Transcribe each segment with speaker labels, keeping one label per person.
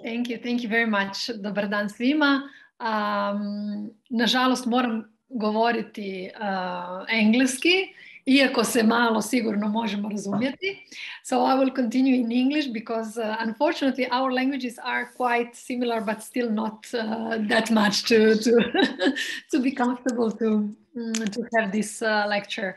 Speaker 1: Thank you very much. Dobar dan svima. Nažalost moram govoriti engleski, iako se malo sigurno možemo razumjeti. So I will continue in English because unfortunately our languages are quite similar, but still not that much to be comfortable to have this lecture.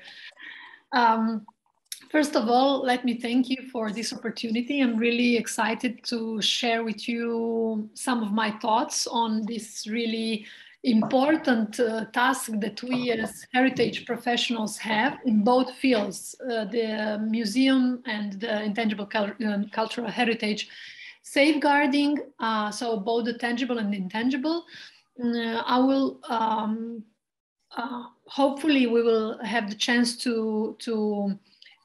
Speaker 1: First of all, let me thank you for this opportunity. I'm really excited to share with you some of my thoughts on this really important task that we as heritage professionals have in both fields, the museum and the intangible cultural heritage, safeguarding, so both the tangible and intangible. I will, hopefully we will have the chance to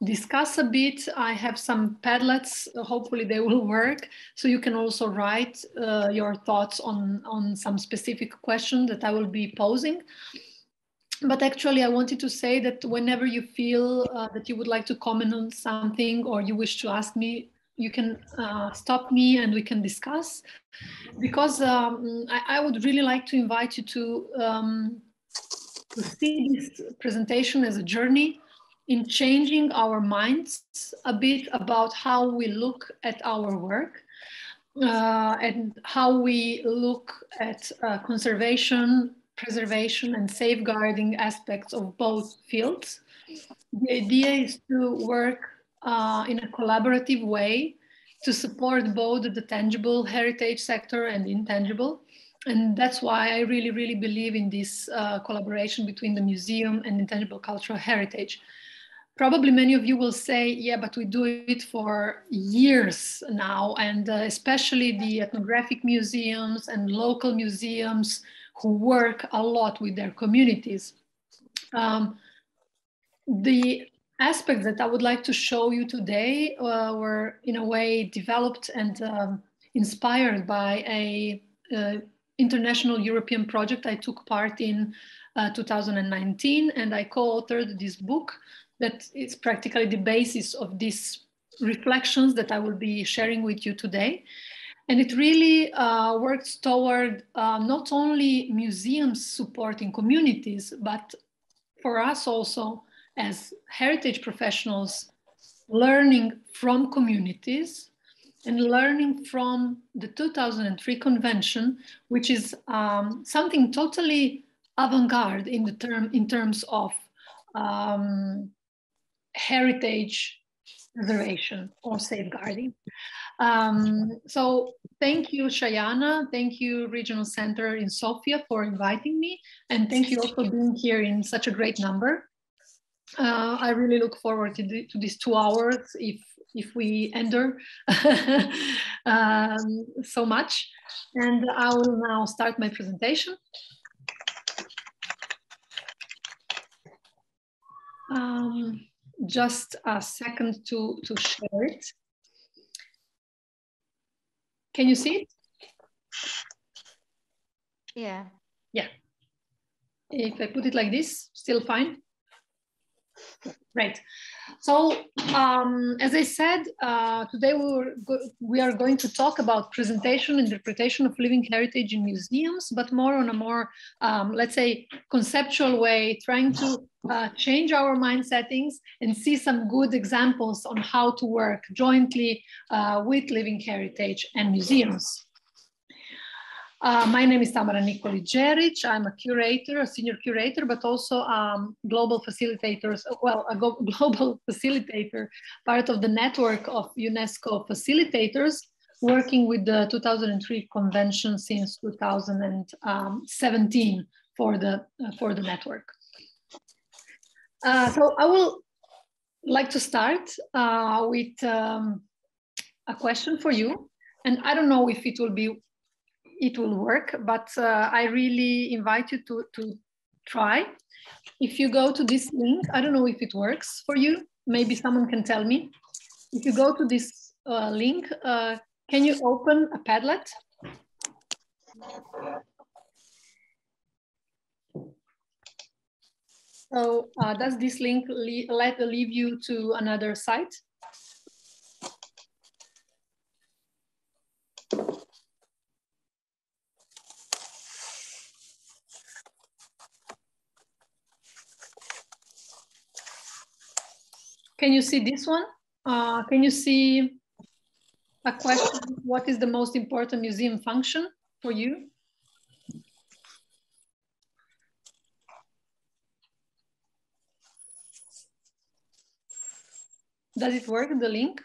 Speaker 1: discuss a bit. I have some Padlets, hopefully they will work. So you can also write your thoughts on some specific question that I will be posing. But actually I wanted to say that whenever you feel that you would like to comment on something or you wish to ask me, you can stop me and we can discuss. Because I would really like to invite you to see this presentation as a journey in changing our minds a bit about how we look at our work and how we look at conservation, preservation, and safeguarding aspects of both fields. The idea is to work in a collaborative way to support both the tangible heritage sector and intangible. And that's why I really, really believe in this collaboration between the museum and intangible cultural heritage. Probably many of you will say, yeah, but we do it for years now, and especially the ethnographic museums and local museums who work a lot with their communities. The aspects that I would like to show you today were in a way developed and inspired by a international European project I took part in 2019, and I co-authored this book that is practically the basis of these reflections that I will be sharing with you today. And it really works toward not only museums supporting communities, but for us also as heritage professionals, learning from communities and learning from the 2003 convention, which is something totally avant-garde in terms of heritage preservation or safeguarding. So thank you, Shayana. Thank you, Regional Center in Sofia, for inviting me. And thank you also for being here in such a great number. I really look forward to these 2 hours if we enter so much. And I will now start my presentation. Just a second to share it. Can you see it?
Speaker 2: Yeah.
Speaker 1: Yeah. If I put it like this, still fine? Right. So, as I said, today we are going to talk about presentation, interpretation of living heritage in museums, but more on a more, let's say, conceptual way, trying to change our mind settings and see some good examples on how to work jointly with living heritage and museums. My name is Tamara Jeric. I'm a curator, a senior curator, but also global facilitators, well, a global facilitator, part of the network of UNESCO facilitators, working with the 2003 convention since 2017 for the network. So I will like to start with a question for you, and I don't know if it will work, but I really invite you to try. If you go to this link, I don't know if it works for you. Maybe someone can tell me. If you go to this link, can you open a Padlet? So does this link leave you to another site? Can you see this one? Can you see a question? What is the most important museum function for you? Does it work, the link?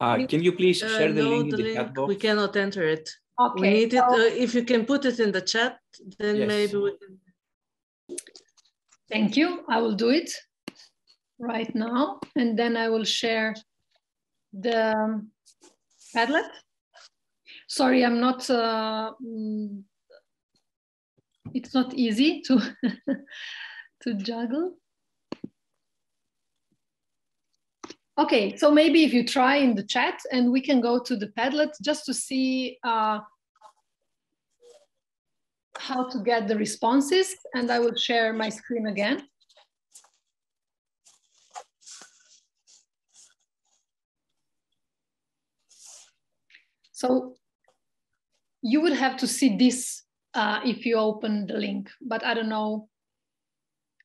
Speaker 2: Can you please share the link in the chat box?
Speaker 3: We cannot enter it.
Speaker 1: Okay.
Speaker 3: We need it. If you can put it in the chat, then
Speaker 2: Yes.
Speaker 3: maybe we can.
Speaker 1: Thank you. I will do it right now. And then I will share the Padlet. Sorry, I'm not, it's not easy to, to juggle. Okay, so maybe if you try in the chat and we can go to the Padlet just to see how to get the responses, and I will share my screen again. So you would have to see this if you open the link, but I don't know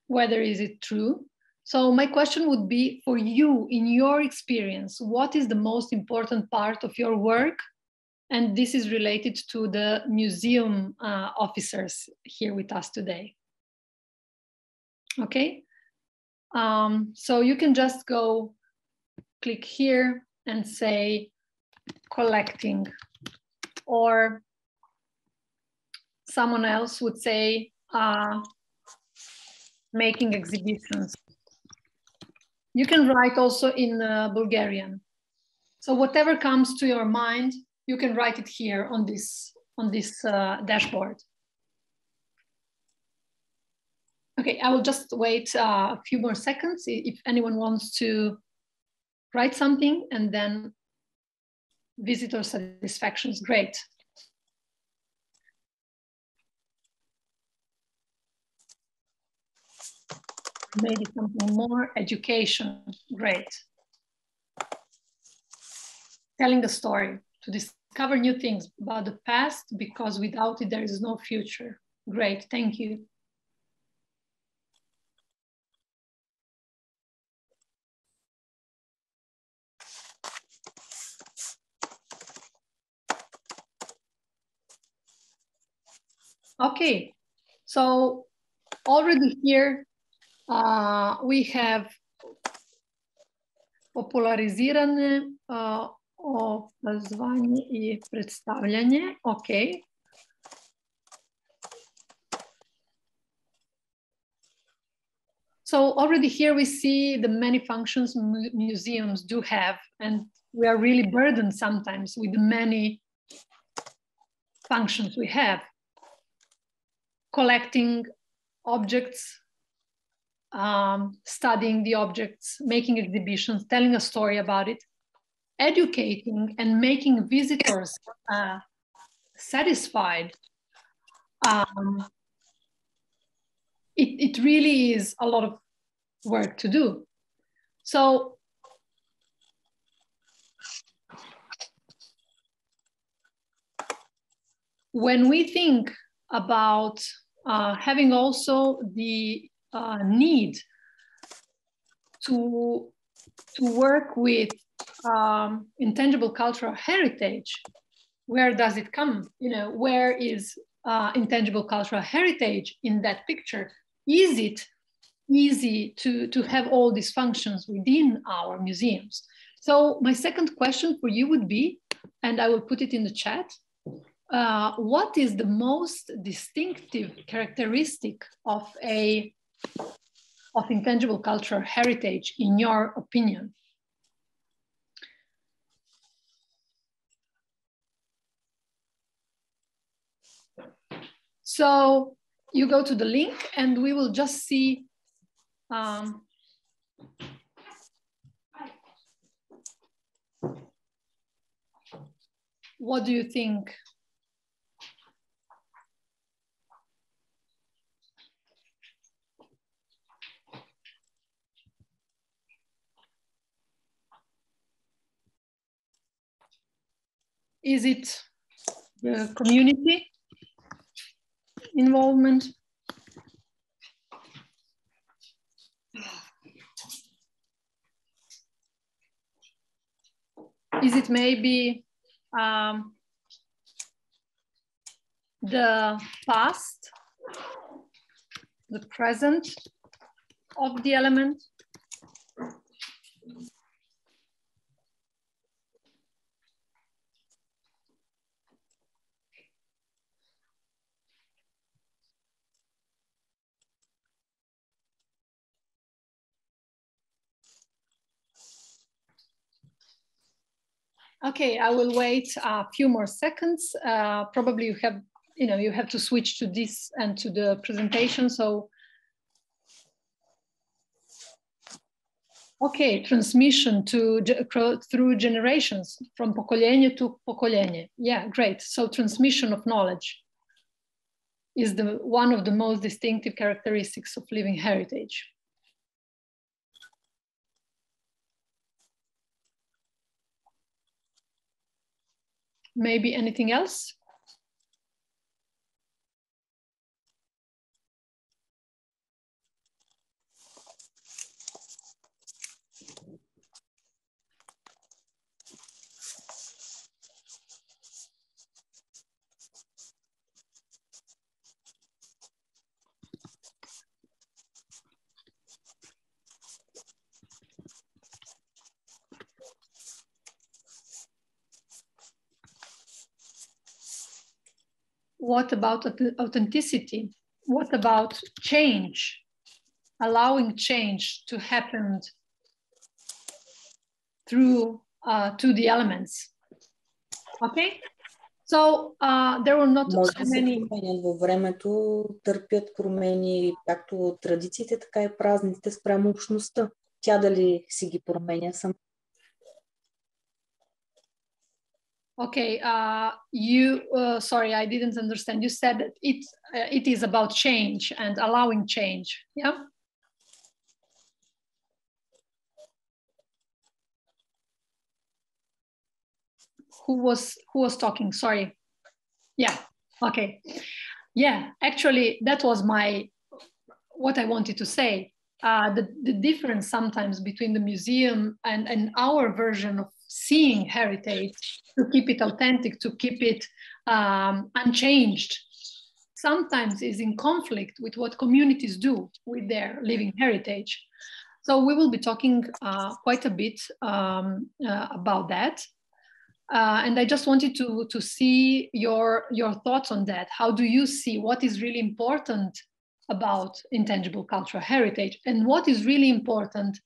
Speaker 1: whether is it true. So my question would be, for you, in your experience, what is the most important part of your work? And this is related to the museum officers here with us today. Okay, so you can just go click here and say collecting, or someone else would say making exhibitions. You can write also in Bulgarian. So whatever comes to your mind, you can write it here on this dashboard. Okay, I will just wait a few more seconds if anyone wants to write something, and then visitor satisfaction is great. Maybe something more, education, great. Telling a story, to discover new things about the past, because without it, there is no future. Great, thank you. Okay, so already here we have популяризиране, образование и представяне. Okay. So already here we see the many functions museums do have, and we are really burdened sometimes with the many functions we have. Collecting objects, studying the objects, making exhibitions, telling a story about it, educating and making visitors satisfied. It really is a lot of work to do. So when we think about having also the need to work with intangible cultural heritage, where does it come? You know, where is intangible cultural heritage in that picture? Is it easy to have all these functions within our museums? So my second question for you would be, and I will put it in the chat, what is the most distinctive characteristic of intangible cultural heritage in your opinion? So you go to the link and we will just see what do you think? Is it the community involvement? Is it maybe the past, the present of the element? Okay, I will wait a few more seconds. Probably you have to switch to this and to the presentation. So, okay, transmission through generations, from pokolenie to pokolenie. Yeah, great. So transmission of knowledge is one of the most distinctive characteristics of living heritage. Maybe anything else? What about authenticity? What about change? Allowing change to happen through to the elements. Okay, so there were not so many.
Speaker 4: Във времето търпят промени както традициите, така и празниците спрямо общността. Тя дали си ги променя сама?
Speaker 1: Okay, sorry, I didn't understand. You said that it is about change and allowing change. Yeah. Who was talking? Sorry. Yeah. Okay. Yeah. Actually, that was what I wanted to say. The difference sometimes between the museum and our version of seeing heritage, to keep it authentic, to keep it unchanged, sometimes is in conflict with what communities do with their living heritage. So we will be talking quite a bit about that. And I just wanted to see your thoughts on that. How do you see what is really important about intangible cultural heritage and what is really important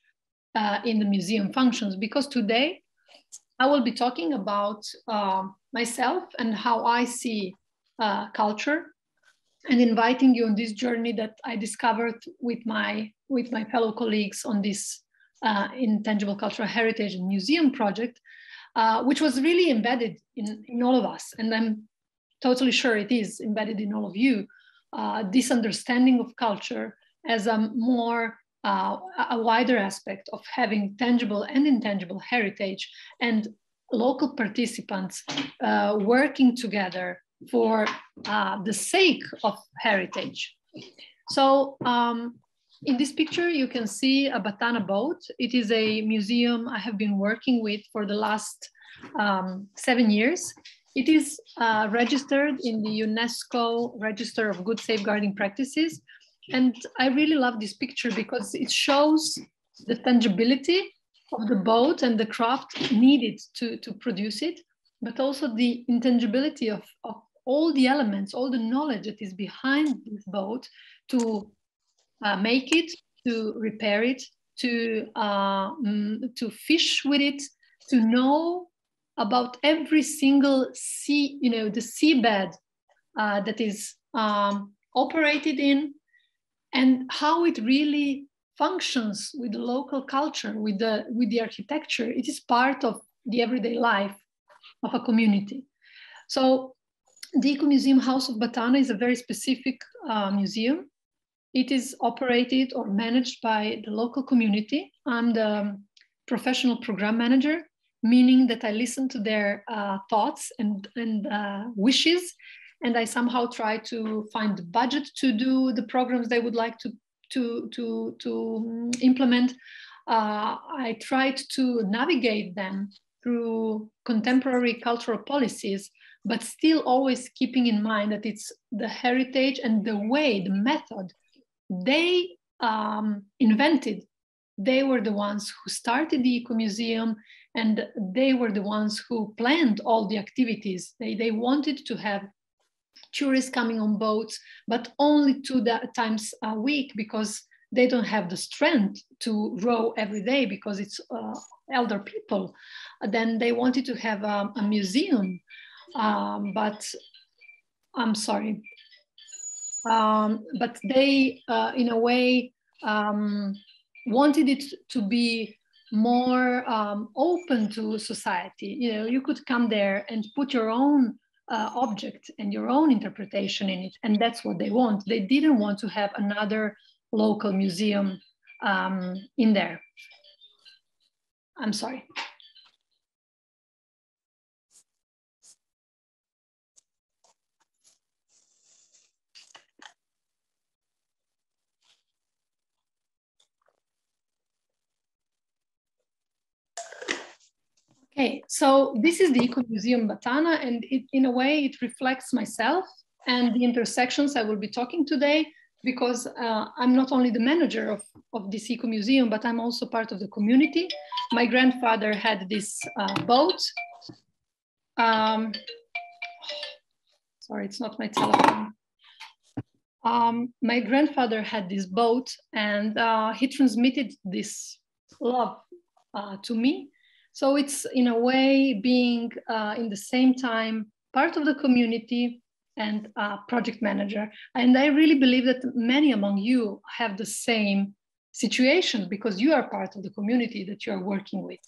Speaker 1: in the museum functions? Because today I will be talking about myself and how I see culture, and inviting you on this journey that I discovered with my fellow colleagues on this Intangible Cultural Heritage and Museum project, which was really embedded in all of us. And I'm totally sure it is embedded in all of you, this understanding of culture as a wider aspect of having tangible and intangible heritage, and local participants working together for the sake of heritage. So in this picture, you can see a Batana boat. It is a museum I have been working with for the last 7 years. It is registered in the UNESCO Register of Good Safeguarding Practices. And I really love this picture because it shows the tangibility of the boat and the craft needed to produce it, but also the intangibility of all the elements, all the knowledge that is behind this boat to make it, to repair it, to fish with it, to know about every single sea, the seabed that is operated in, and how it really functions with the local culture, with the architecture. It is part of the everyday life of a community. So the Eco Museum House of Batana is a very specific museum. It is operated or managed by the local community. I'm the professional program manager, meaning that I listen to their thoughts and wishes, and I somehow try to find the budget to do the programs they would like to implement. I tried to navigate them through contemporary cultural policies, but still always keeping in mind that it's the heritage and the way, the method they invented. They were the ones who started the eco-museum, and they were the ones who planned all the activities. They wanted to have tourists coming on boats, but only 2 times a week, because they don't have the strength to row every day because it's elder people. Then they wanted to have a museum, but I'm sorry. But they, in a way, wanted it to be more open to society. You know, you could come there and put your own object and your own interpretation in it, and that's what they want. They didn't want to have another local museum in there. I'm sorry. Okay, so this is the Eco Museum Batana, and in a way it reflects myself and the intersections I will be talking today, because I'm not only the manager of this Eco Museum, but I'm also part of the community. My grandfather had this boat. Sorry, it's not my telephone. My grandfather had this boat, and he transmitted this love to me. So it's in a way being in the same time part of the community and project manager. And I really believe that many among you have the same situation, because you are part of the community that you are working with.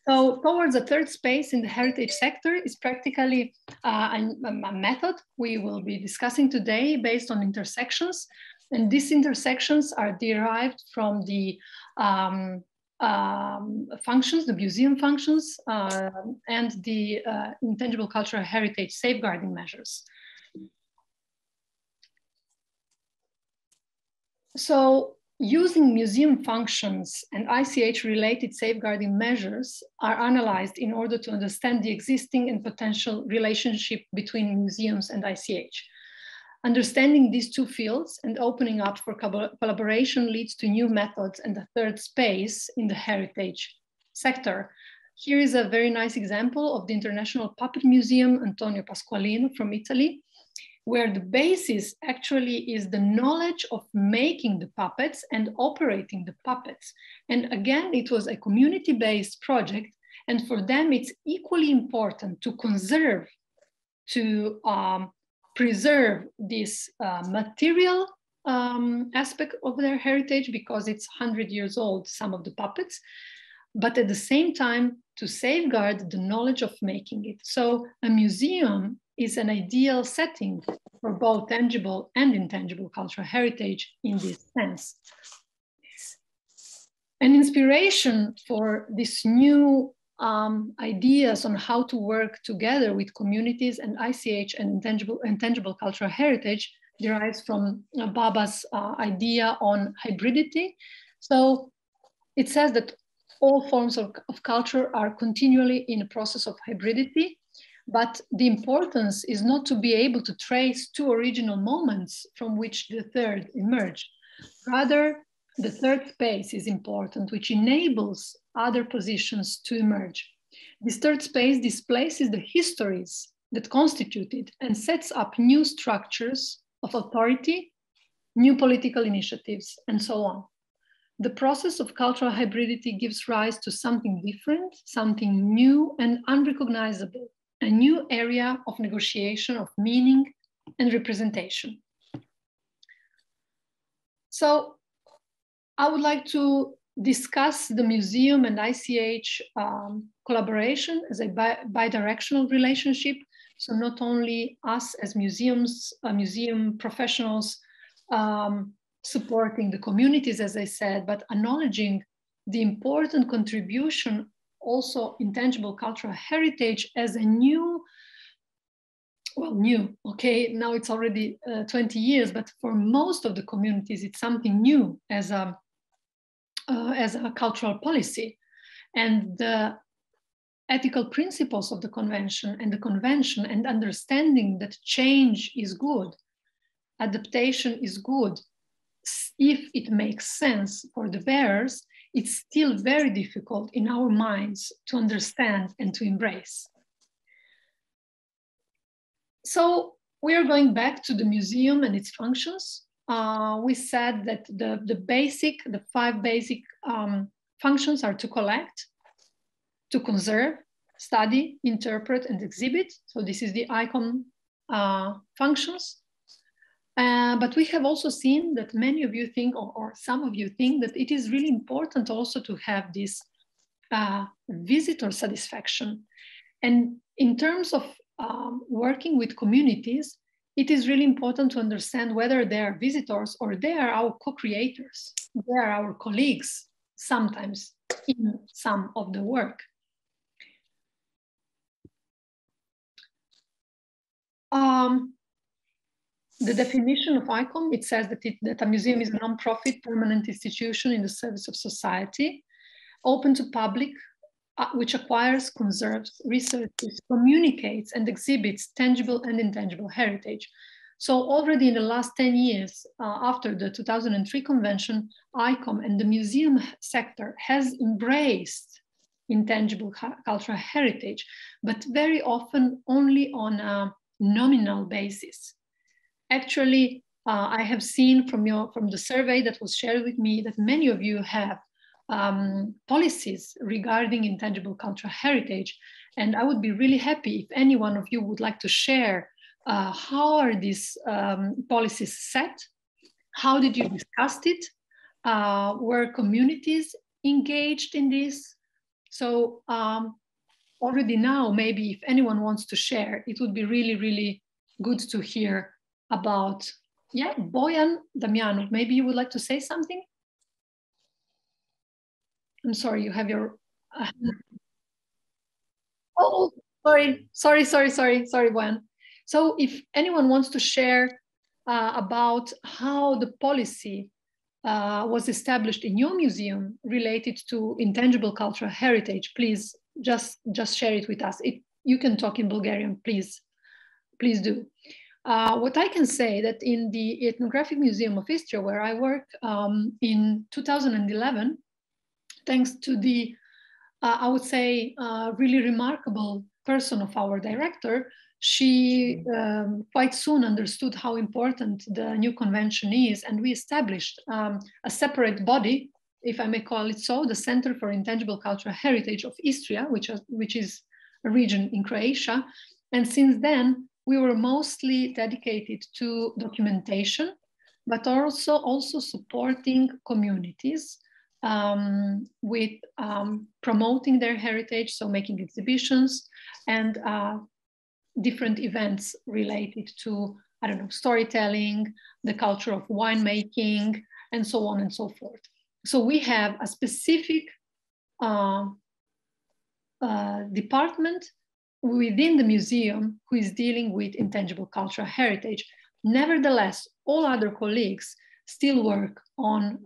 Speaker 1: So towards the third space in the heritage sector is practically a method we will be discussing today based on intersections. And these intersections are derived from the functions, the museum functions, and the intangible cultural heritage safeguarding measures. So using museum functions and ICH related safeguarding measures are analyzed in order to understand the existing and potential relationship between museums and ICH. Understanding these two fields and opening up for collaboration leads to new methods and the third space in the heritage sector. Here is a very nice example of the International Puppet Museum, Antonio Pasqualino from Italy, where the basis actually is the knowledge of making the puppets and operating the puppets. And again, it was a community-based project, and for them it's equally important to conserve, to preserve this material aspect of their heritage, because it's 100 years old, some of the puppets, but at the same time to safeguard the knowledge of making it. So a museum is an ideal setting for both tangible and intangible cultural heritage in this sense. An inspiration for this new ideas on how to work together with communities and ICH and intangible cultural heritage derives from Baba's idea on hybridity. So it says that all forms of culture are continually in a process of hybridity, but the importance is not to be able to trace two original moments from which the third emerged. Rather, the third space is important, which enables other positions to emerge. This third space displaces the histories that constitute it and sets up new structures of authority, new political initiatives, and so on. The process of cultural hybridity gives rise to something different, something new and unrecognizable, a new area of negotiation of meaning and representation. So I would like to discuss the museum and ICH collaboration as a bidirectional relationship. So not only us as museums, museum professionals supporting the communities, as I said, but acknowledging the important contribution also intangible cultural heritage as a new, well, new, okay, now it's already 20 years, but for most of the communities, it's something new as a cultural policy. And the ethical principles of the convention and understanding that change is good, adaptation is good, if it makes sense for the bearers, it's still very difficult in our minds to understand and to embrace. So we are going back to the museum and its functions. We said that the 5 basic functions are to collect, to conserve, study, interpret, and exhibit. So this is the ICOM functions. But we have also seen that many of you think, or some of you think, that it is really important also to have this visitor satisfaction. And in terms of working with communities, it is really important to understand whether they are visitors or they are our co-creators. They are our colleagues, sometimes in some of the work. The definition of ICOM, it says that a museum is a non-profit permanent institution in the service of society, open to public, which acquires, conserves, researches, communicates, and exhibits tangible and intangible heritage. So already in the last 10 years, after the 2003 convention, ICOM and the museum sector has embraced intangible cultural heritage, but very often only on a nominal basis. Actually, I have seen from the survey that was shared with me that many of you have policies regarding intangible cultural heritage. And I would be really happy if any one of you would like to share how are these policies set? How did you discuss it? Were communities engaged in this? So already now, maybe if anyone wants to share, it would be really, really good to hear about, yeah, Bojan Damjanov, maybe you would like to say something? I'm sorry, you have your... Oh, sorry, Bojan. So if anyone wants to share about how the policy was established in your museum related to intangible cultural heritage, please just share it with us. You can talk in Bulgarian, please do. What I can say that in the Ethnographic Museum of Istria, where I work in 2011, thanks to the, I would say, really remarkable person of our director, she quite soon understood how important the new convention is, and we established a separate body, if I may call it so, the Center for Intangible Cultural Heritage of Istria, which is a region in Croatia. And since then, we were mostly dedicated to documentation, but also supporting communities with promoting their heritage, so making exhibitions and different events related to, I don't know, storytelling, the culture of winemaking, and so on and so forth. So we have a specific department within the museum who is dealing with intangible cultural heritage. Nevertheless, all other colleagues still work on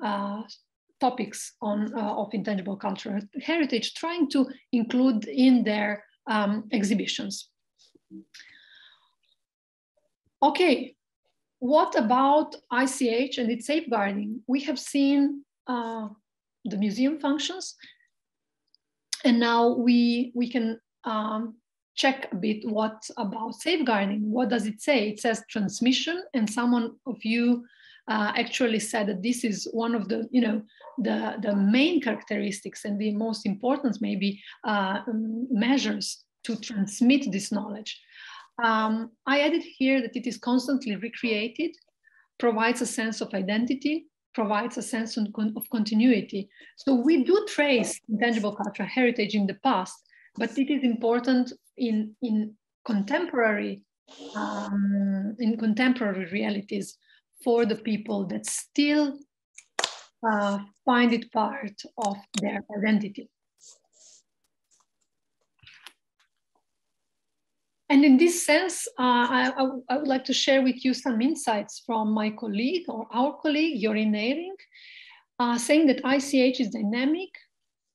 Speaker 1: topics of intangible cultural heritage, trying to include in their exhibitions. Okay, what about ICH and its safeguarding? We have seen the museum functions, and now we can check a bit what about safeguarding. What does it say? It says transmission, and someone of you actually said that this is one of the, the main characteristics and the most important maybe measures to transmit this knowledge. I added here that it is constantly recreated, provides a sense of identity, provides a sense of continuity. So we do trace intangible cultural heritage in the past, but it is important in contemporary realities for the people that still find it part of their identity. And in this sense, I would like to share with you some insights from my colleague or our colleague, Jorin Nering, saying that ICH is dynamic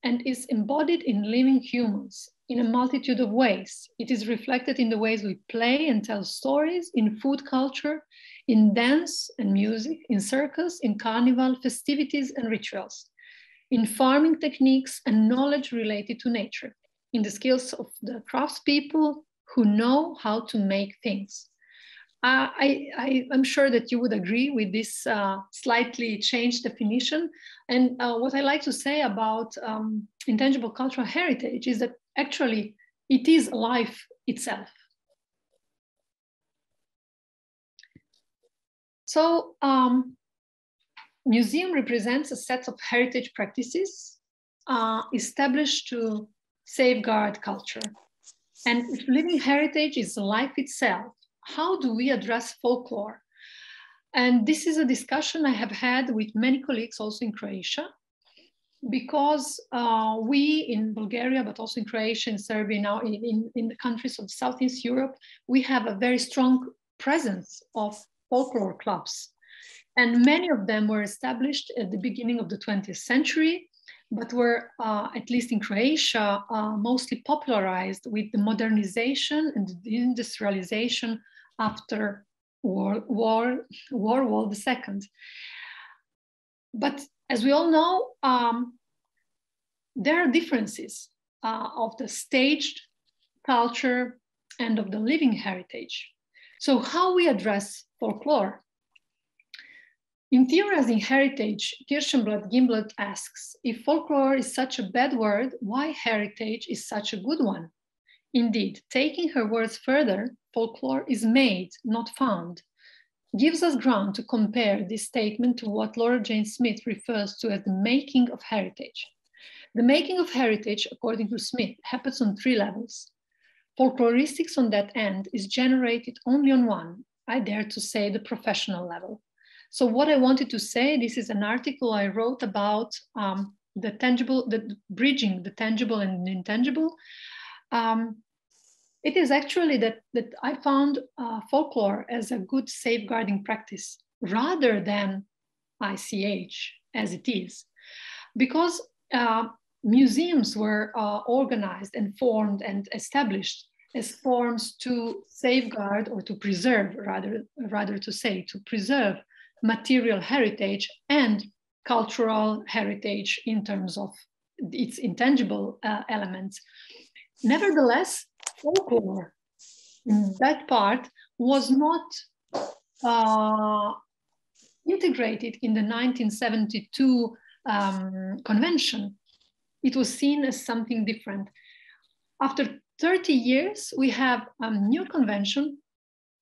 Speaker 1: and is embodied in living humans in a multitude of ways. It is reflected in the ways we play and tell stories, in food culture, in dance and music, in circus, in carnival, festivities and rituals, in farming techniques and knowledge related to nature, in the skills of the craftspeople who know how to make things. I'm sure that you would agree with this slightly changed definition. And what I like to say about intangible cultural heritage is that actually it is life itself. So museum represents a set of heritage practices established to safeguard culture. And if living heritage is life itself, how do we address folklore? And this is a discussion I have had with many colleagues also in Croatia, because we in Bulgaria, but also in Croatia and Serbia, now in the countries of Southeast Europe, we have a very strong presence of folklore clubs. And many of them were established at the beginning of the 20th century, but were, at least in Croatia, mostly popularized with the modernization and the industrialization after World War II. But as we all know, there are differences of the staged culture and of the living heritage. So how we address folklore? In Theorizing Heritage, Kirschenblatt-Gimblet asks, if folklore is such a bad word, why heritage is such a good one? Indeed, taking her words further, folklore is made, not found, gives us ground to compare this statement to what Laura Jane Smith refers to as the making of heritage. The making of heritage, according to Smith, happens on 3 levels. Folkloristics on that end is generated only on one, I dare to say the professional level. So what I wanted to say, this is an article I wrote about bridging the tangible and the intangible. It is actually that I found folklore as a good safeguarding practice rather than ICH as it is. Because museums were organized and formed and established as forms to safeguard or to preserve, rather to say, to preserve material heritage and cultural heritage in terms of its intangible elements. Nevertheless, folklore in that part was not integrated in the 1972 convention. It was seen as something different. After 30 years, we have a new convention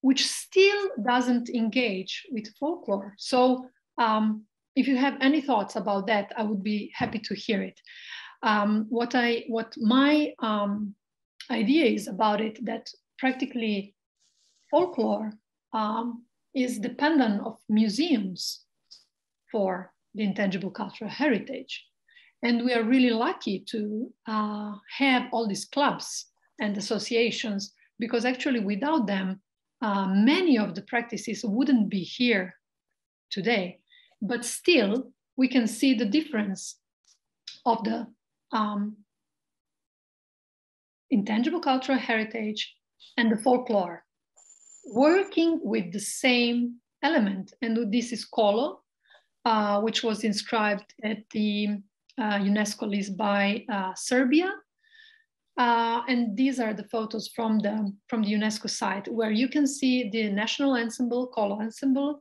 Speaker 1: which still doesn't engage with folklore. So if you have any thoughts about that, I would be happy to hear it. What my idea is about it, that practically folklore is dependent of museums for the intangible cultural heritage. And we are really lucky to have all these clubs and associations, because actually without them, many of the practices wouldn't be here today. But still, we can see the difference of the intangible cultural heritage and the folklore, working with the same element. And this is Kolo, which was inscribed at the UNESCO list by Serbia. And these are the photos from the UNESCO site, where you can see the national ensemble, Kolo ensemble,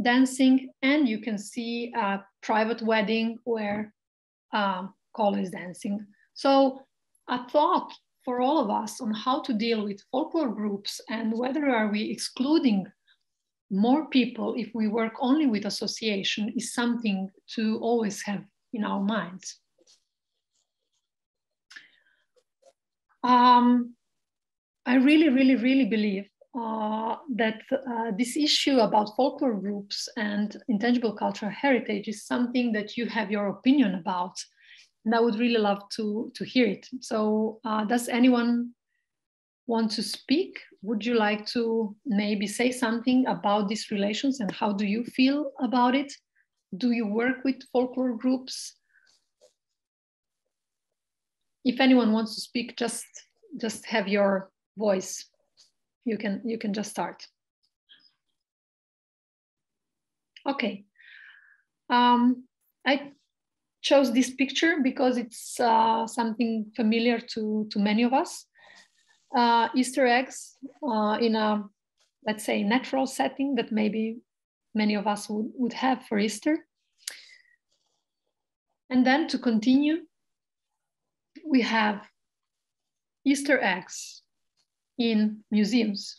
Speaker 1: dancing, and you can see a private wedding where Kolo is dancing. So a thought for all of us on how to deal with folklore groups and whether are we excluding more people if we work only with association is something to always have in our minds. I really believe that this issue about folklore groups and intangible cultural heritage is something that you have your opinion about, and I would really love to hear it. So does anyone want to speak? Would you like to maybe say something about these relations and how do you feel about it? Do you work with folklore groups? if anyone wants to speak, just have your voice. You can just start. Okay. I chose this picture because it's something familiar to many of us. Easter eggs in a, let's say, natural setting that maybe many of us would have for Easter. And then to continue, we have Easter eggs in museums.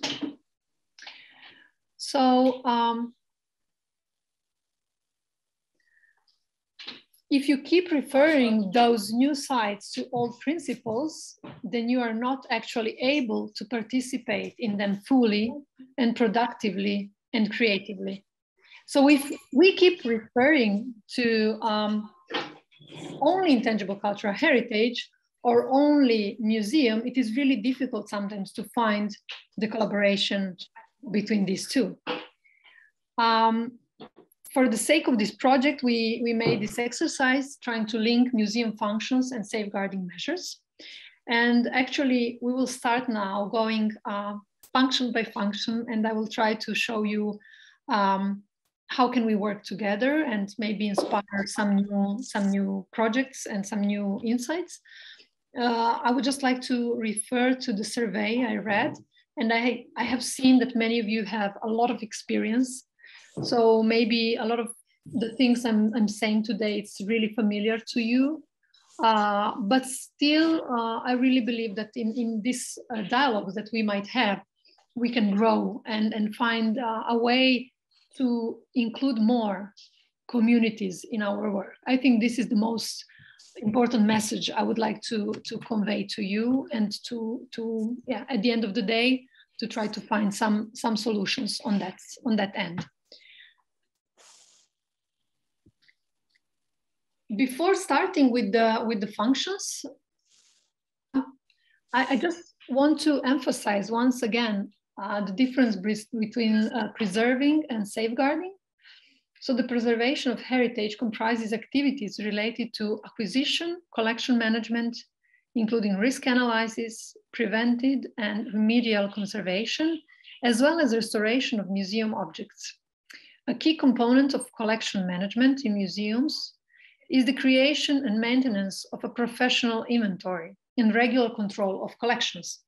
Speaker 1: So if you keep referring those new sites to old principles, then you are not actually able to participate in them fully and productively and creatively. So if we keep referring to only intangible cultural heritage or only museum, it is really difficult sometimes to find the collaboration between these two. For the sake of this project, we made this exercise trying to link museum functions and safeguarding measures. And actually, we will start now going function by function, and I will try to show you how can we work together and maybe inspire some new projects and some new insights. I would just like to refer to the survey I read, and I have seen that many of you have a lot of experience. So maybe a lot of the things I'm saying today, it's really familiar to you. But still, I really believe that in this dialogue that we might have, we can grow and find a way to include more communities in our work. I think this is the most important message I would like to convey to you, and to at the end of the day, to try to find some solutions on that end. Before starting with the functions, I just want to emphasize once again the difference between preserving and safeguarding. So the preservation of heritage comprises activities related to acquisition, collection management, including risk analysis, preventive and remedial conservation, as well as restoration of museum objects. A key component of collection management in museums is the creation and maintenance of a professional inventory and regular control of collections.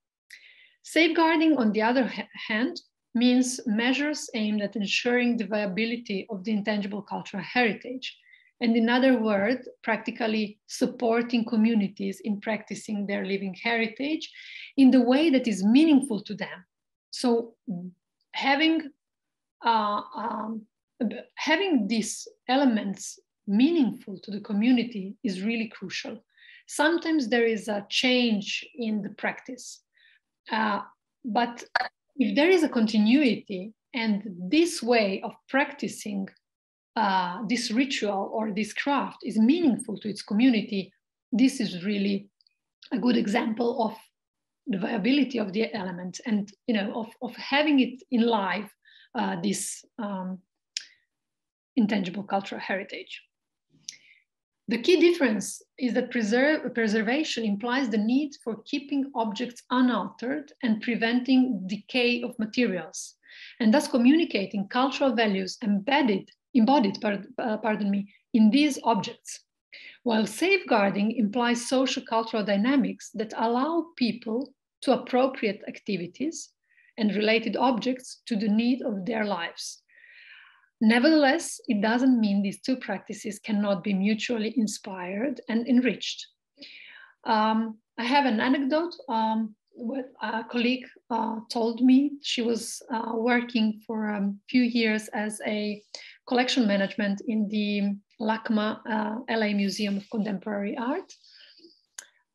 Speaker 1: Safeguarding, on the other hand, means measures aimed at ensuring the viability of the intangible cultural heritage, and in other words, practically supporting communities in practicing their living heritage in the way that is meaningful to them. So having these elements meaningful to the community is really crucial. Sometimes there is a change in the practice, but if there is a continuity and this way of practicing this ritual or this craft is meaningful to its community, this is really a good example of the viability of the element and of having it in life, this intangible cultural heritage. The key difference is that preservation implies the need for keeping objects unaltered and preventing decay of materials, and thus communicating cultural values embodied in these objects, while safeguarding implies social-cultural dynamics that allow people to appropriate activities and related objects to the need of their lives. Nevertheless, it doesn't mean these two practices cannot be mutually inspired and enriched. I have an anecdote. What a colleague told me. She was working for a few years as a collection management in the LACMA, LA Museum of Contemporary Art.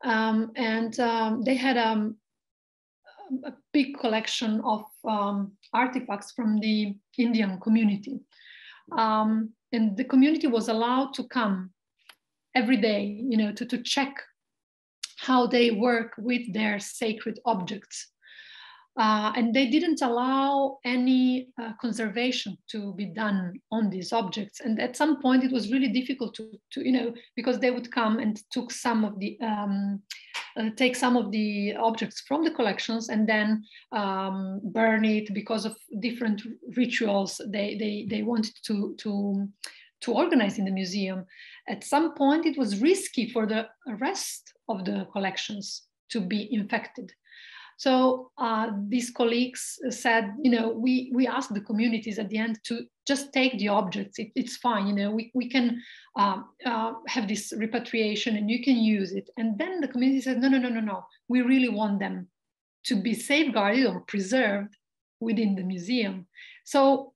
Speaker 1: They had a big collection of artifacts from the Indian community. And the community was allowed to come every day, to check how they work with their sacred objects. And they didn't allow any conservation to be done on these objects. And at some point it was really difficult to because they would come and took some of the take some of the objects from the collections and then burn it because of different rituals they wanted to organize in the museum. At some point, it was risky for the rest of the collections to be infected. So these colleagues said, we asked the communities at the end to just take the objects. It's fine, we can have this repatriation and you can use it. And then the community said, no. We really want them to be safeguarded or preserved within the museum. So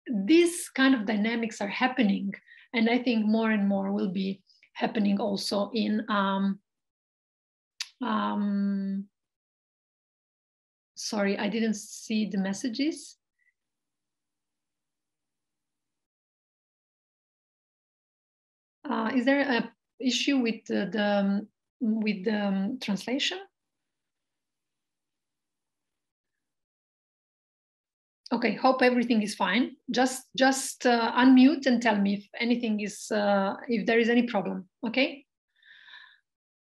Speaker 1: these kind of dynamics are happening. And I think more and more will be happening also in sorry, I didn't see the messages. Is there an issue with the translation? Okay, hope everything is fine. Just unmute and tell me if anything is, if there is any problem. Okay.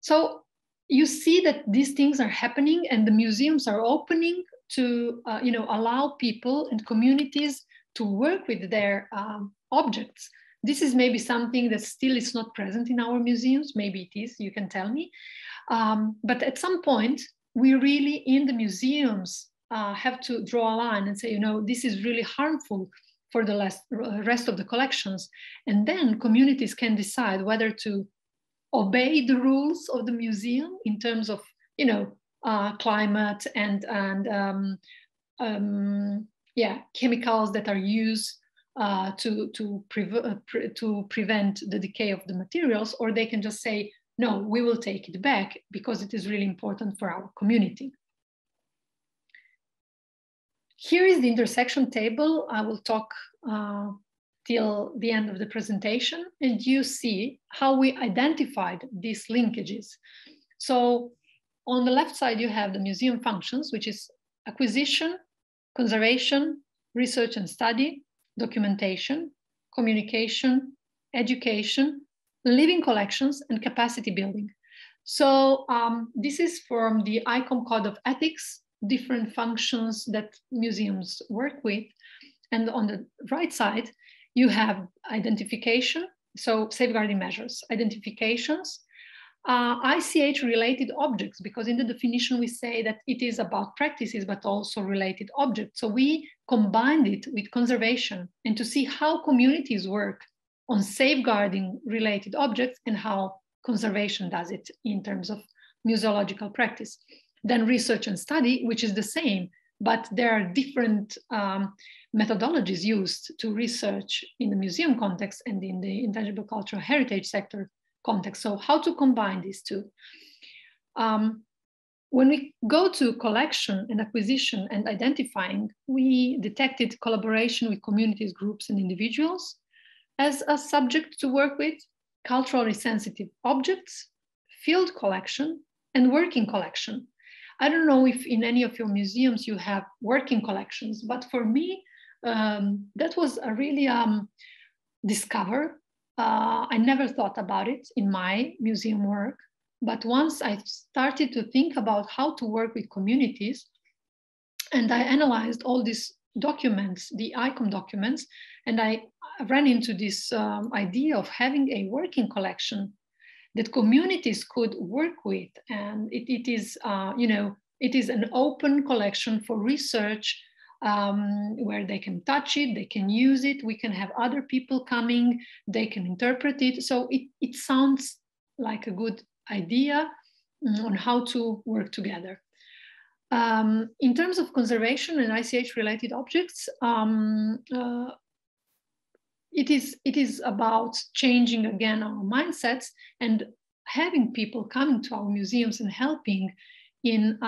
Speaker 1: So you see that these things are happening and the museums are opening to allow people and communities to work with their objects. This is maybe something that still is not present in our museums. Maybe it is, you can tell me. But at some point, we really in the museums have to draw a line and say, this is really harmful for the rest of the collections. And then communities can decide whether to obey the rules of the museum in terms of, climate and chemicals that are used to prevent the decay of the materials, or they can just say, no, we will take it back because it is really important for our community. Here is the intersection table. I will talk till the end of the presentation, and you see how we identified these linkages. So on the left side, you have the museum functions, which is acquisition, conservation, research and study, documentation, communication, education, living collections, and capacity building. So this is from the ICOM Code of Ethics, different functions that museums work with. And on the right side, you have identification, so safeguarding measures, identifications, ICH related objects, because in the definition we say that it is about practices, but also related objects. So we combined it with conservation and to see how communities work on safeguarding related objects and how conservation does it in terms of museological practice. Then research and study, which is the same, but there are different methodologies used to research in the museum context and in the intangible cultural heritage sector context. So how to combine these two? When we go to collection and acquisition and identifying, we detected collaboration with communities, groups, and individuals as a subject to work with, culturally sensitive objects, field collection, and working collection. I don't know if in any of your museums you have working collections, but for me, that was a really discover. I never thought about it in my museum work, but once I started to think about how to work with communities, and I analyzed all these documents, the ICOM documents, and I ran into this idea of having a working collection that communities could work with, and it is, it is an open collection for research where they can touch it, they can use it, we can have other people coming, they can interpret it. So it sounds like a good idea on how to work together. In terms of conservation and ICH related objects, it is about changing again our mindsets and having people coming to our museums and helping in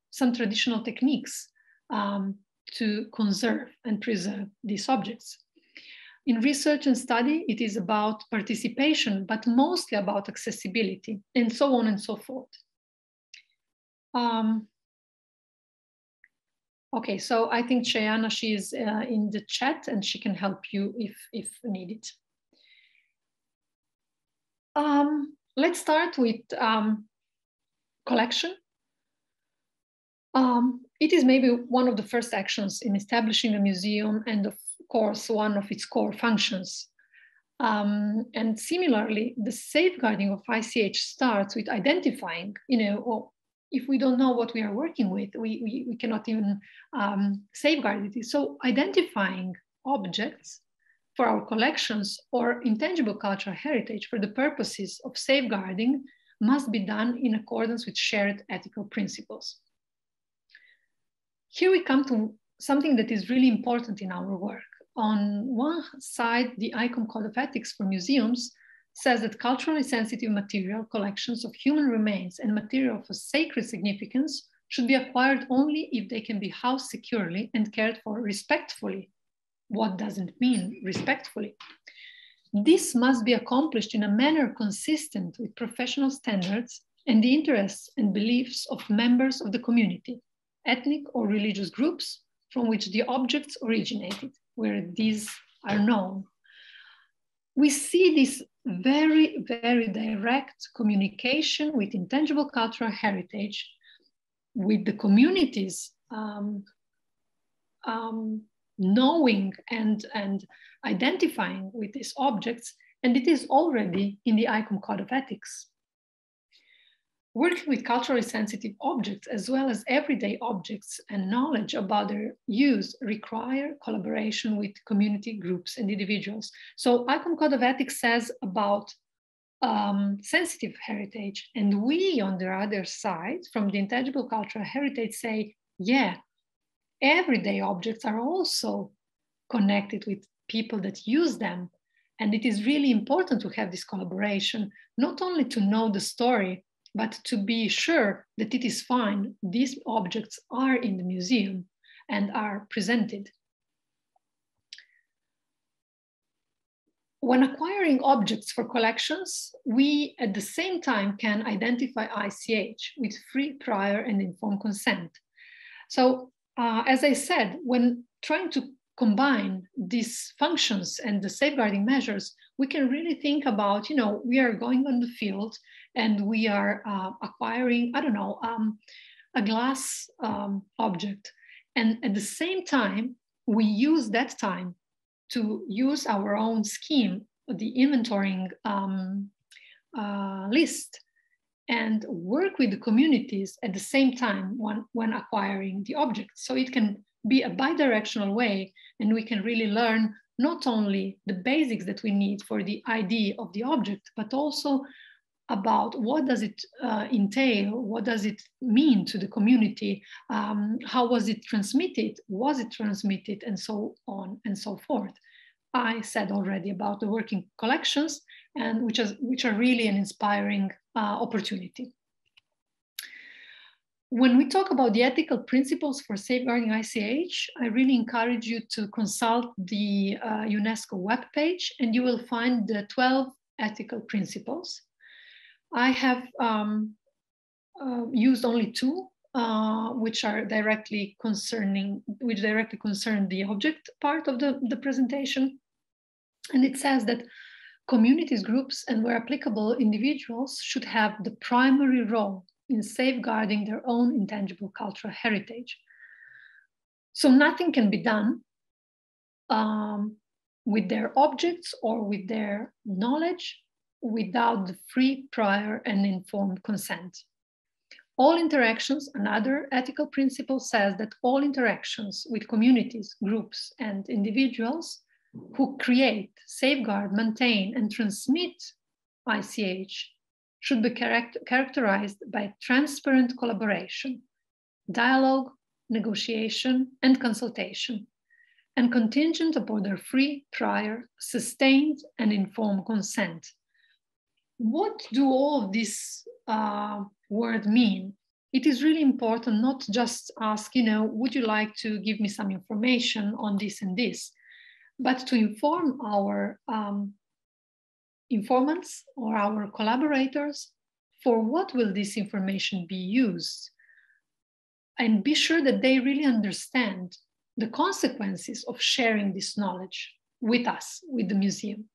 Speaker 1: some traditional techniques to conserve and preserve these objects. In research and study, it is about participation, but mostly about accessibility, and so on and so forth. Okay, so I think Cheyana, she is in the chat and she can help you if needed. Let's start with collection. It is maybe one of the first actions in establishing a museum, and of course, one of its core functions. And similarly, the safeguarding of ICH starts with identifying, if we don't know what we are working with, we cannot even safeguard it. So identifying objects for our collections or intangible cultural heritage for the purposes of safeguarding must be done in accordance with shared ethical principles. Here we come to something that is really important in our work. On one side, the ICOM Code of Ethics for Museums says that culturally sensitive material, collections of human remains, and material of sacred significance should be acquired only if they can be housed securely and cared for respectfully. What does it mean, respectfully? This must be accomplished in a manner consistent with professional standards and the interests and beliefs of members of the community, ethnic or religious groups from which the objects originated, where these are known. We see this very, very direct communication with intangible cultural heritage, with the communities knowing and identifying with these objects, and it is already in the ICOM Code of Ethics. Working with culturally sensitive objects as well as everyday objects and knowledge about their use require collaboration with community groups and individuals. So ICOM Code of Ethics says about sensitive heritage, and we on the other side from the intangible cultural heritage say, yeah, everyday objects are also connected with people that use them. And it is really important to have this collaboration, not only to know the story, but to be sure that it is fine. These objects are in the museum and are presented. When acquiring objects for collections, we at the same time can identify ICH with free, prior, and informed consent. So as I said, when trying to combine these functions and the safeguarding measures, we can really think about, we are going on the field and we are acquiring, a glass object. And at the same time, we use that time to use our own scheme, the inventorying list, and work with the communities at the same time when acquiring the objects. So it can be a bi-directional way, and we can really learn not only the basics that we need for the ID of the object, but also about what does it entail, what does it mean to the community, how was it transmitted, and so on and so forth. I said already about the working collections, and which are really an inspiring opportunity. When we talk about the ethical principles for safeguarding ICH, I really encourage you to consult the UNESCO webpage, and you will find the 12 ethical principles. I have used only 2, which directly concern the object part of the presentation. And it says that communities, groups, and where applicable, individuals should have the primary role in safeguarding their own intangible cultural heritage. So nothing can be done with their objects or with their knowledge without the free, prior, and informed consent. All interactions, another ethical principle says that all interactions with communities, groups, and individuals who create, safeguard, maintain, and transmit ICH should be characterized by transparent collaboration, dialogue, negotiation, and consultation, and contingent upon their free, prior, sustained, and informed consent. What do all of these words mean? It is really important not to just ask, would you like to give me some information on this and this, but to inform our informants or our collaborators for what will this information be used, and be sure that they really understand the consequences of sharing this knowledge with us, with the museum.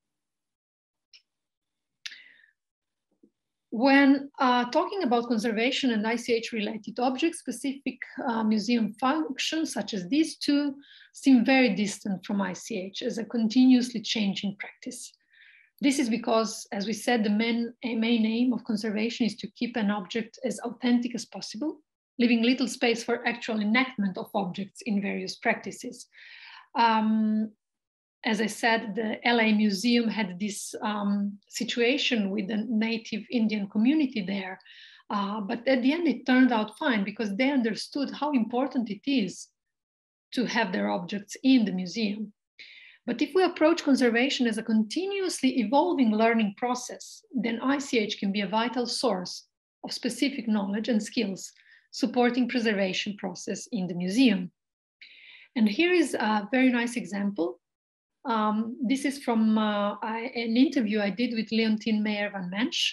Speaker 1: When talking about conservation and ICH-related objects, specific museum functions such as these two seem very distant from ICH as a continuously changing practice. This is because, as we said, the main aim of conservation is to keep an object as authentic as possible, leaving little space for actual enactment of objects in various practices. As I said, the LA Museum had this situation with the native Indian community there. But at the end, it turned out fine because they understood how important it is to have their objects in the museum. But if we approach conservation as a continuously evolving learning process, then ICH can be a vital source of specific knowledge and skills supporting preservation process in the museum. And here is a very nice example. This is from an interview I did with Leontine Meyer van Mensch.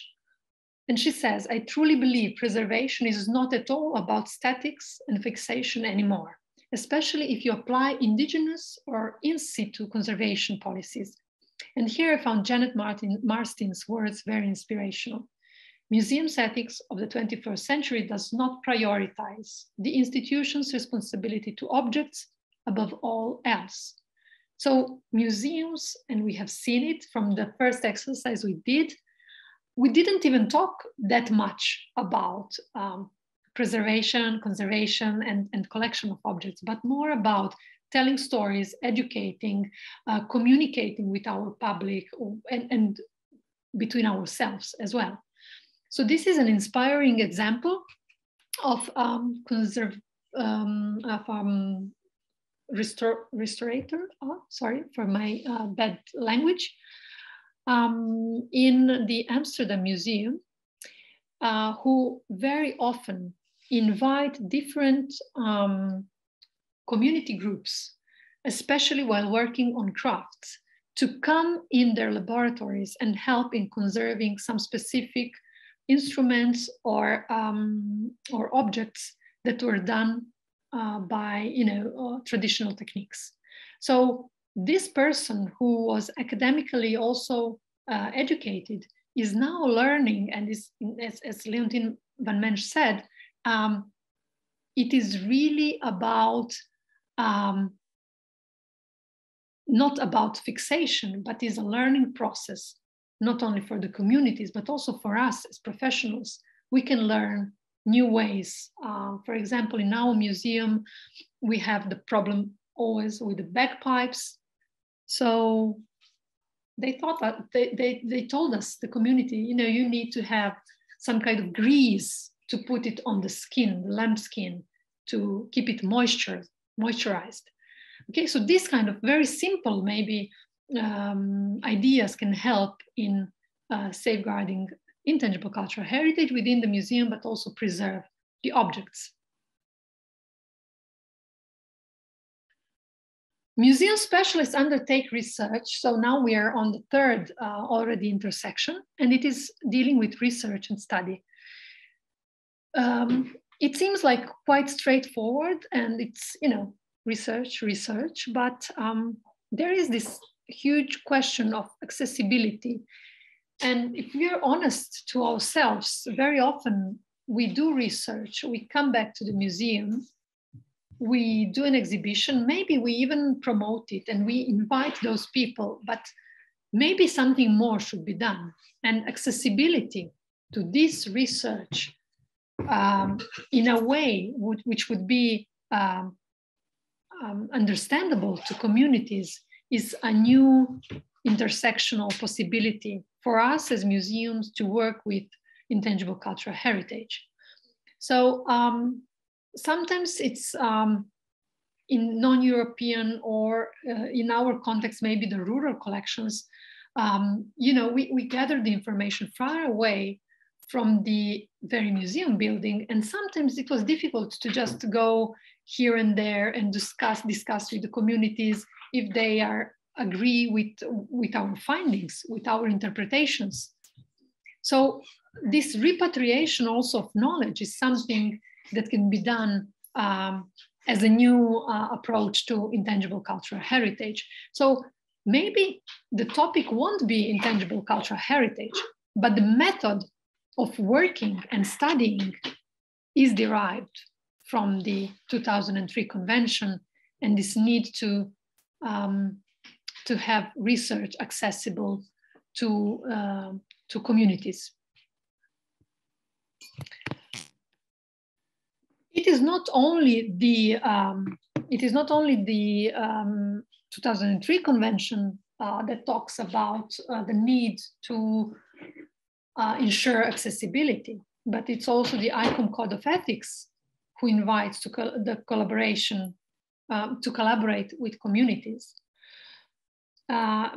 Speaker 1: And she says, I truly believe preservation is not at all about statics and fixation anymore, especially if you apply indigenous or in situ conservation policies. And here I found Janet Marston's words very inspirational. Museums ethics of the 21st century does not prioritize the institution's responsibility to objects above all else. So museums, and we have seen it from the first exercise we didn't even talk that much about preservation, conservation, and collection of objects, but more about telling stories, educating, communicating with our public, and between ourselves as well. So this is an inspiring example of restorator, sorry for my bad language, in the Amsterdam Museum, who very often invite different community groups, especially while working on crafts, to come in their laboratories and help in conserving some specific instruments or objects that were done by traditional techniques. So this person who was academically also educated is now learning, and is, as Leontine van Mensch said, it is really about not about fixation, but is a learning process, not only for the communities, but also for us as professionals. We can learn new ways. For example, in our museum, we have the problem always with the bagpipes. So they thought that they told us, the community, you need to have some kind of grease to put it on the skin, the lamb skin, to keep it moisturized. Okay, so this kind of very simple, maybe ideas can help in safeguarding intangible cultural heritage within the museum, but also preserve the objects. Museum specialists undertake research. So now we are on the third already intersection, and it is dealing with research and study. It seems like quite straightforward, and it's, research, but there is this huge question of accessibility. And if we are honest to ourselves, very often we do research, we come back to the museum, we do an exhibition, maybe we even promote it and we invite those people, but maybe something more should be done. And accessibility to this research in a way which would be understandable to communities is a new intersectional possibility for us as museums to work with intangible cultural heritage. So sometimes it's in non-European or in our context, maybe the rural collections, we gather the information far away from the very museum building. And sometimes it was difficult to just go here and there and discuss with the communities if they agree with our findings, with our interpretations. So this repatriation also of knowledge is something that can be done as a new approach to intangible cultural heritage. So maybe the topic won't be intangible cultural heritage, but the method of working and studying is derived from the 2003 convention and this need to have research accessible to communities. It is not only the 2003 convention that talks about the need to ensure accessibility, but it's also the ICOM Code of Ethics who invites to the collaboration to collaborate with communities,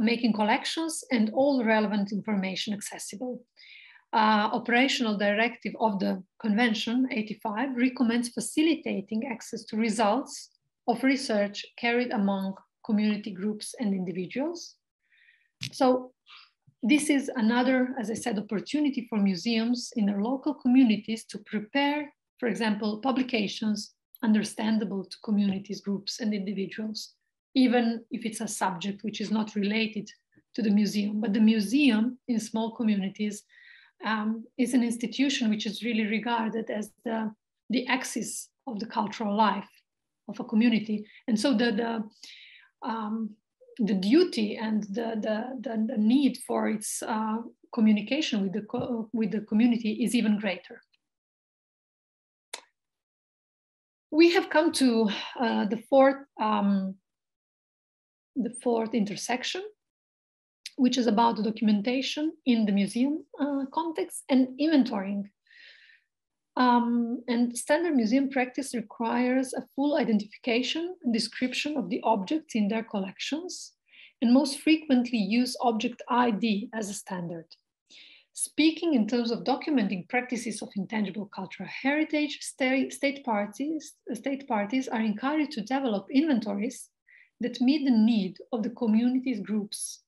Speaker 1: making collections and all relevant information accessible. Operational directive of the convention 85 recommends facilitating access to results of research carried among community groups and individuals. So this is another, as I said, opportunity for museums in their local communities to prepare, for example, publications understandable to communities, groups, and individuals, even if it's a subject which is not related to the museum. But the museum in small communities is an institution which is really regarded as the axis of the cultural life of a community. And so the duty and the need for its communication with the community is even greater. We have come to the fourth intersection, which is about the documentation in the museum context and inventorying. And standard museum practice requires a full identification and description of the objects in their collections, and most frequently use object ID as a standard. Speaking in terms of documenting practices of intangible cultural heritage, state parties are encouraged to develop inventories that meet the need of the communities, groups,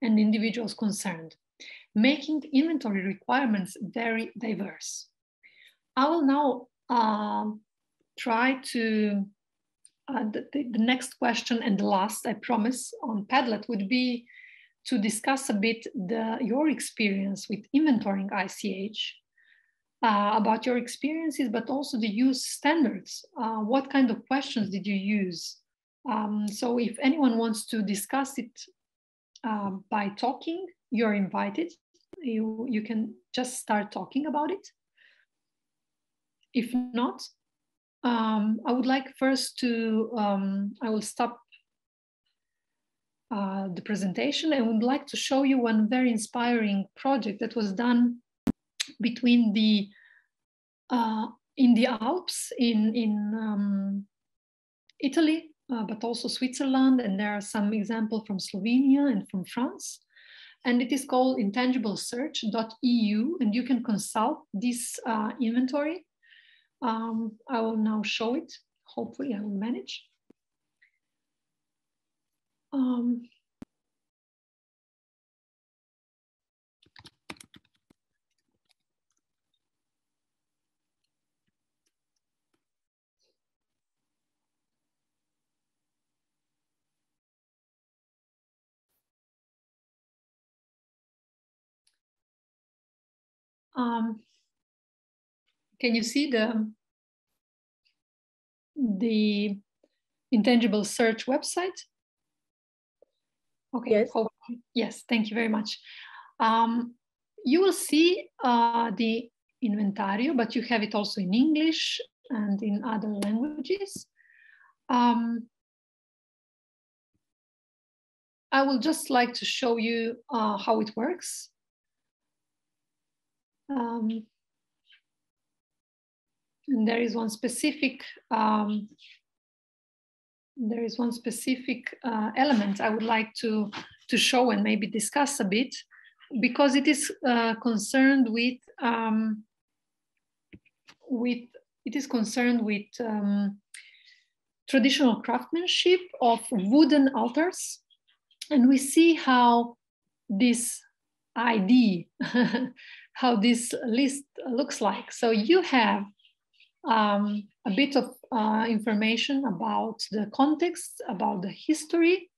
Speaker 1: and individuals concerned, making inventory requirements very diverse. I will now try to, the next question and the last, I promise, on Padlet would be to discuss a bit your experience with inventorying ICH, about your experiences, but also the use standards. What kind of questions did you use? So if anyone wants to discuss it by talking, you're invited. You can just start talking about it. If not, I would like first to, I will stop the presentation and would like to show you one very inspiring project that was done between the, in the Alps in Italy, but also Switzerland, and there are some examples from Slovenia and from France. And it is called intangiblesearch.eu, and you can consult this inventory. I will now show it. Hopefully I will manage. Can you see the Intangible Search website? Okay.
Speaker 4: Yes.
Speaker 1: Yes, thank you very much. You will see the inventario, but you have it also in English and in other languages. I will just like to show you how it works. And there is one specific element I would like to show and maybe discuss a bit, because it is concerned with traditional craftsmanship of wooden altars, and we see how this ID, how this list looks like. So you have a bit of information about the context, about the history,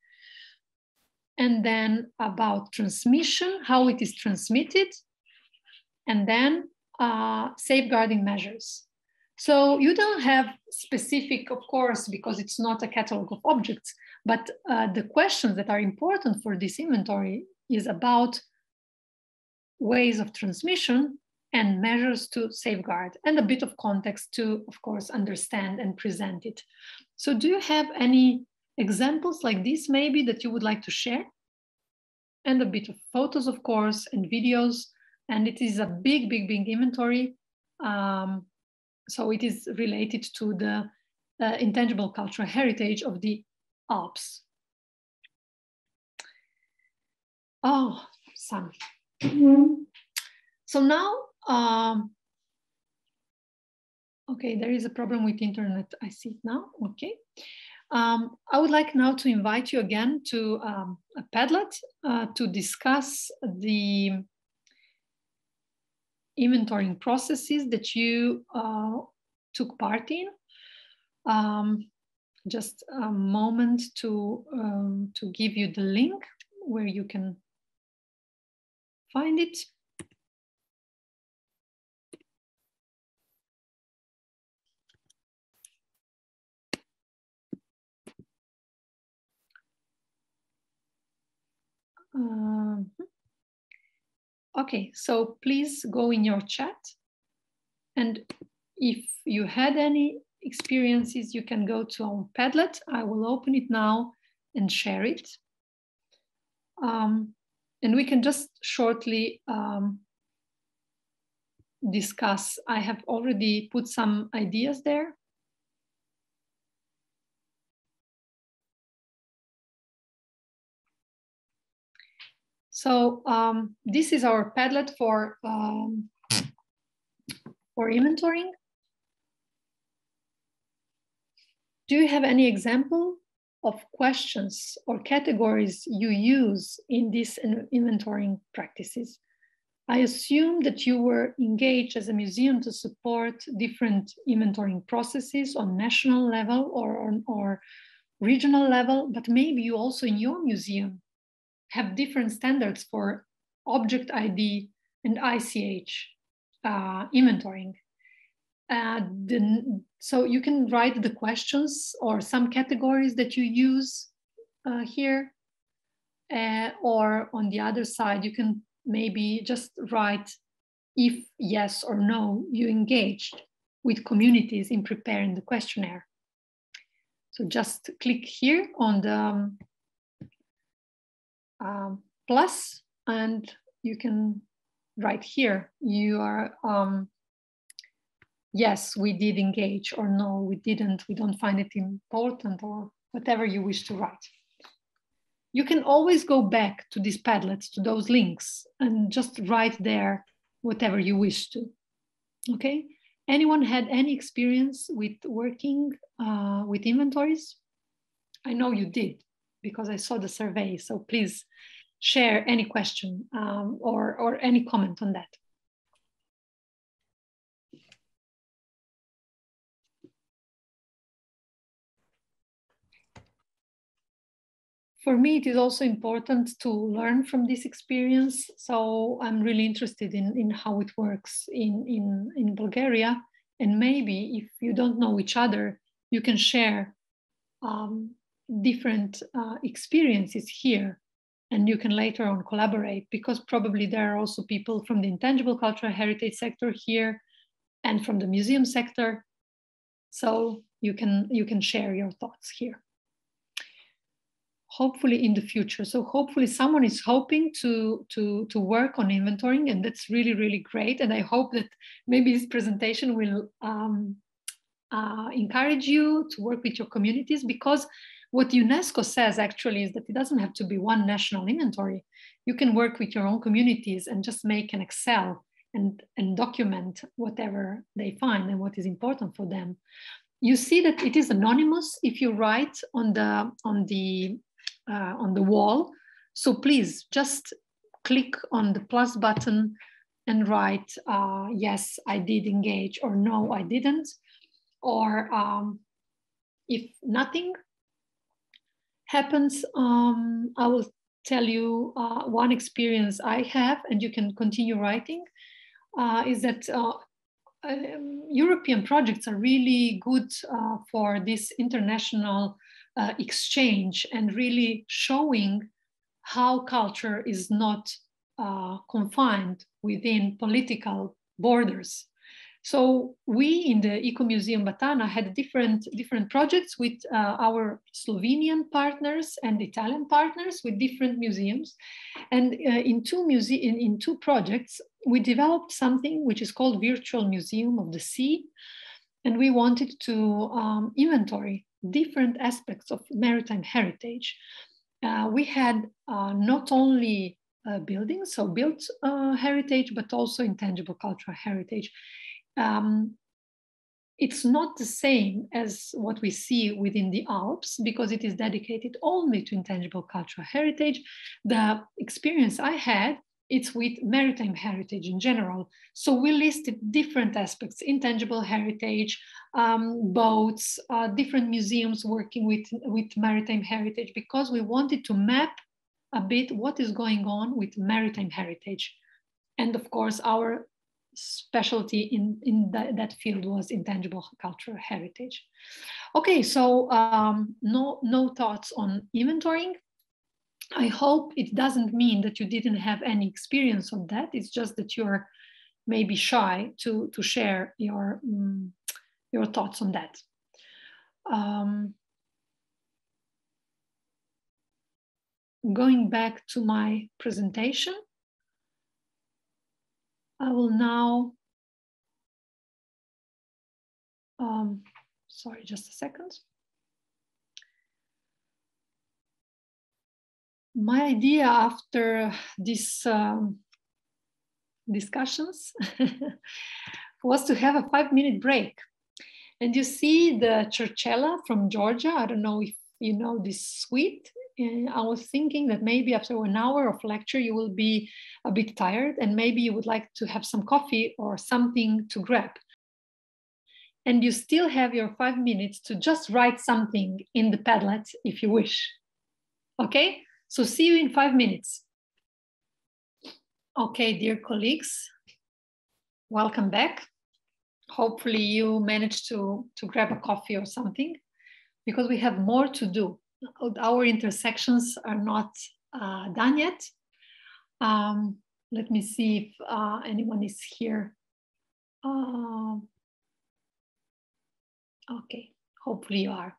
Speaker 1: and then about transmission, how it is transmitted, and then safeguarding measures. So you don't have specific, of course, because it's not a catalog of objects, but the questions that are important for this inventory is about ways of transmission and measures to safeguard, and a bit of context to, of course, understand and present it. So do you have any examples like this maybe that you would like to share? And a bit of photos, of course, and videos. And it is a big, big, big inventory. So it is related to the intangible cultural heritage of the Alps. Oh, some. So now, okay, there is a problem with internet. I see it now, okay. I would like now to invite you again to a Padlet to discuss the inventorying processes that you took part in. Just a moment to give you the link where you can find it. Okay, so please go in your chat, and if you had any experiences, you can go to our Padlet. I will open it now and share it. And we can just shortly discuss. I have already put some ideas there. So this is our Padlet for inventorying. Do you have any example of questions or categories you use in these inventorying practices? I assume that you were engaged as a museum to support different inventorying processes on national level or regional level, but maybe you also in your museum have different standards for object ID and ICH inventorying. So you can write the questions or some categories that you use here, or on the other side, you can maybe just write if yes or no you engaged with communities in preparing the questionnaire. So just click here on the plus, and you can write here, you are, yes, we did engage, or no, we didn't, we don't find it important, or whatever you wish to write. You can always go back to these Padlets, to those links, and just write there whatever you wish to, okay? Anyone had any experience with working with inventories? I know you did, because I saw the survey, so please share any question or any comment on that. For me, it is also important to learn from this experience. So I'm really interested in how it works in Bulgaria. And maybe if you don't know each other, you can share different experiences here, and you can later on collaborate, because probably there are also people from the intangible cultural heritage sector here and from the museum sector. So you can share your thoughts here. Hopefully in the future. So hopefully someone is hoping to work on inventorying, and that's really, really great. And I hope that maybe this presentation will encourage you to work with your communities, because what UNESCO says actually is that it doesn't have to be one national inventory. You can work with your own communities and just make an Excel and document whatever they find and what is important for them. You see that it is anonymous if you write on the wall. So please just click on the plus button and write, yes, I did engage, or no, I didn't. Or if nothing happens, I will tell you one experience I have, and you can continue writing. is that European projects are really good for this international exchange and really showing how culture is not confined within political borders. So we in the Eco Museum Batana had different projects with our Slovenian partners and Italian partners with different museums. And in two projects, we developed something which is called Virtual Museum of the Sea. And we wanted to inventory different aspects of maritime heritage. We had not only buildings, so built heritage, but also intangible cultural heritage. It's not the same as what we see within the Alps because it is dedicated only to intangible cultural heritage. The experience I had, it's with maritime heritage in general. So we listed different aspects, intangible heritage, boats, different museums working with maritime heritage because we wanted to map a bit what is going on with maritime heritage. And of course, our specialty in that field was intangible cultural heritage. Okay, so no thoughts on inventorying. I hope it doesn't mean that you didn't have any experience of that. It's just that you're maybe shy to share your thoughts on that. Going back to my presentation, I will now, sorry, just a second. My idea after these discussions was to have a 5-minute break. And you see the Churchella from Georgia. I don't know if you know this sweet. I was thinking that maybe after 1 hour of lecture, you will be a bit tired and maybe you would like to have some coffee or something to grab. And you still have your 5 minutes to just write something in the Padlet if you wish. Okay, so see you in 5 minutes. Okay, dear colleagues, welcome back. Hopefully you managed to grab a coffee or something because we have more to do. Our intersections are not done yet. Let me see if anyone is here. Okay, hopefully you are.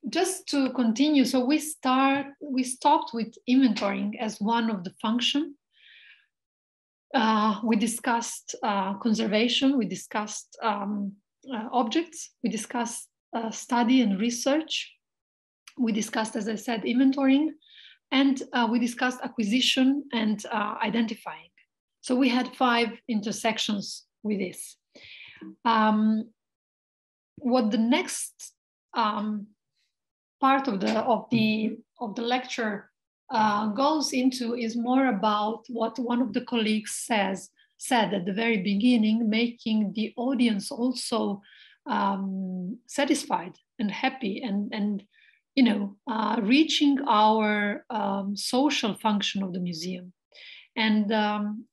Speaker 1: Just to continue, so we stopped with inventorying as one of the functions. We discussed conservation, we discussed objects, we discussed study and research. We discussed, as I said, inventorying, and we discussed acquisition and identifying. So we had 5 intersections with this. What the next part of the lecture goes into is more about what one of the colleagues said at the very beginning, making the audience also satisfied and happy and you know, reaching our social function of the museum. And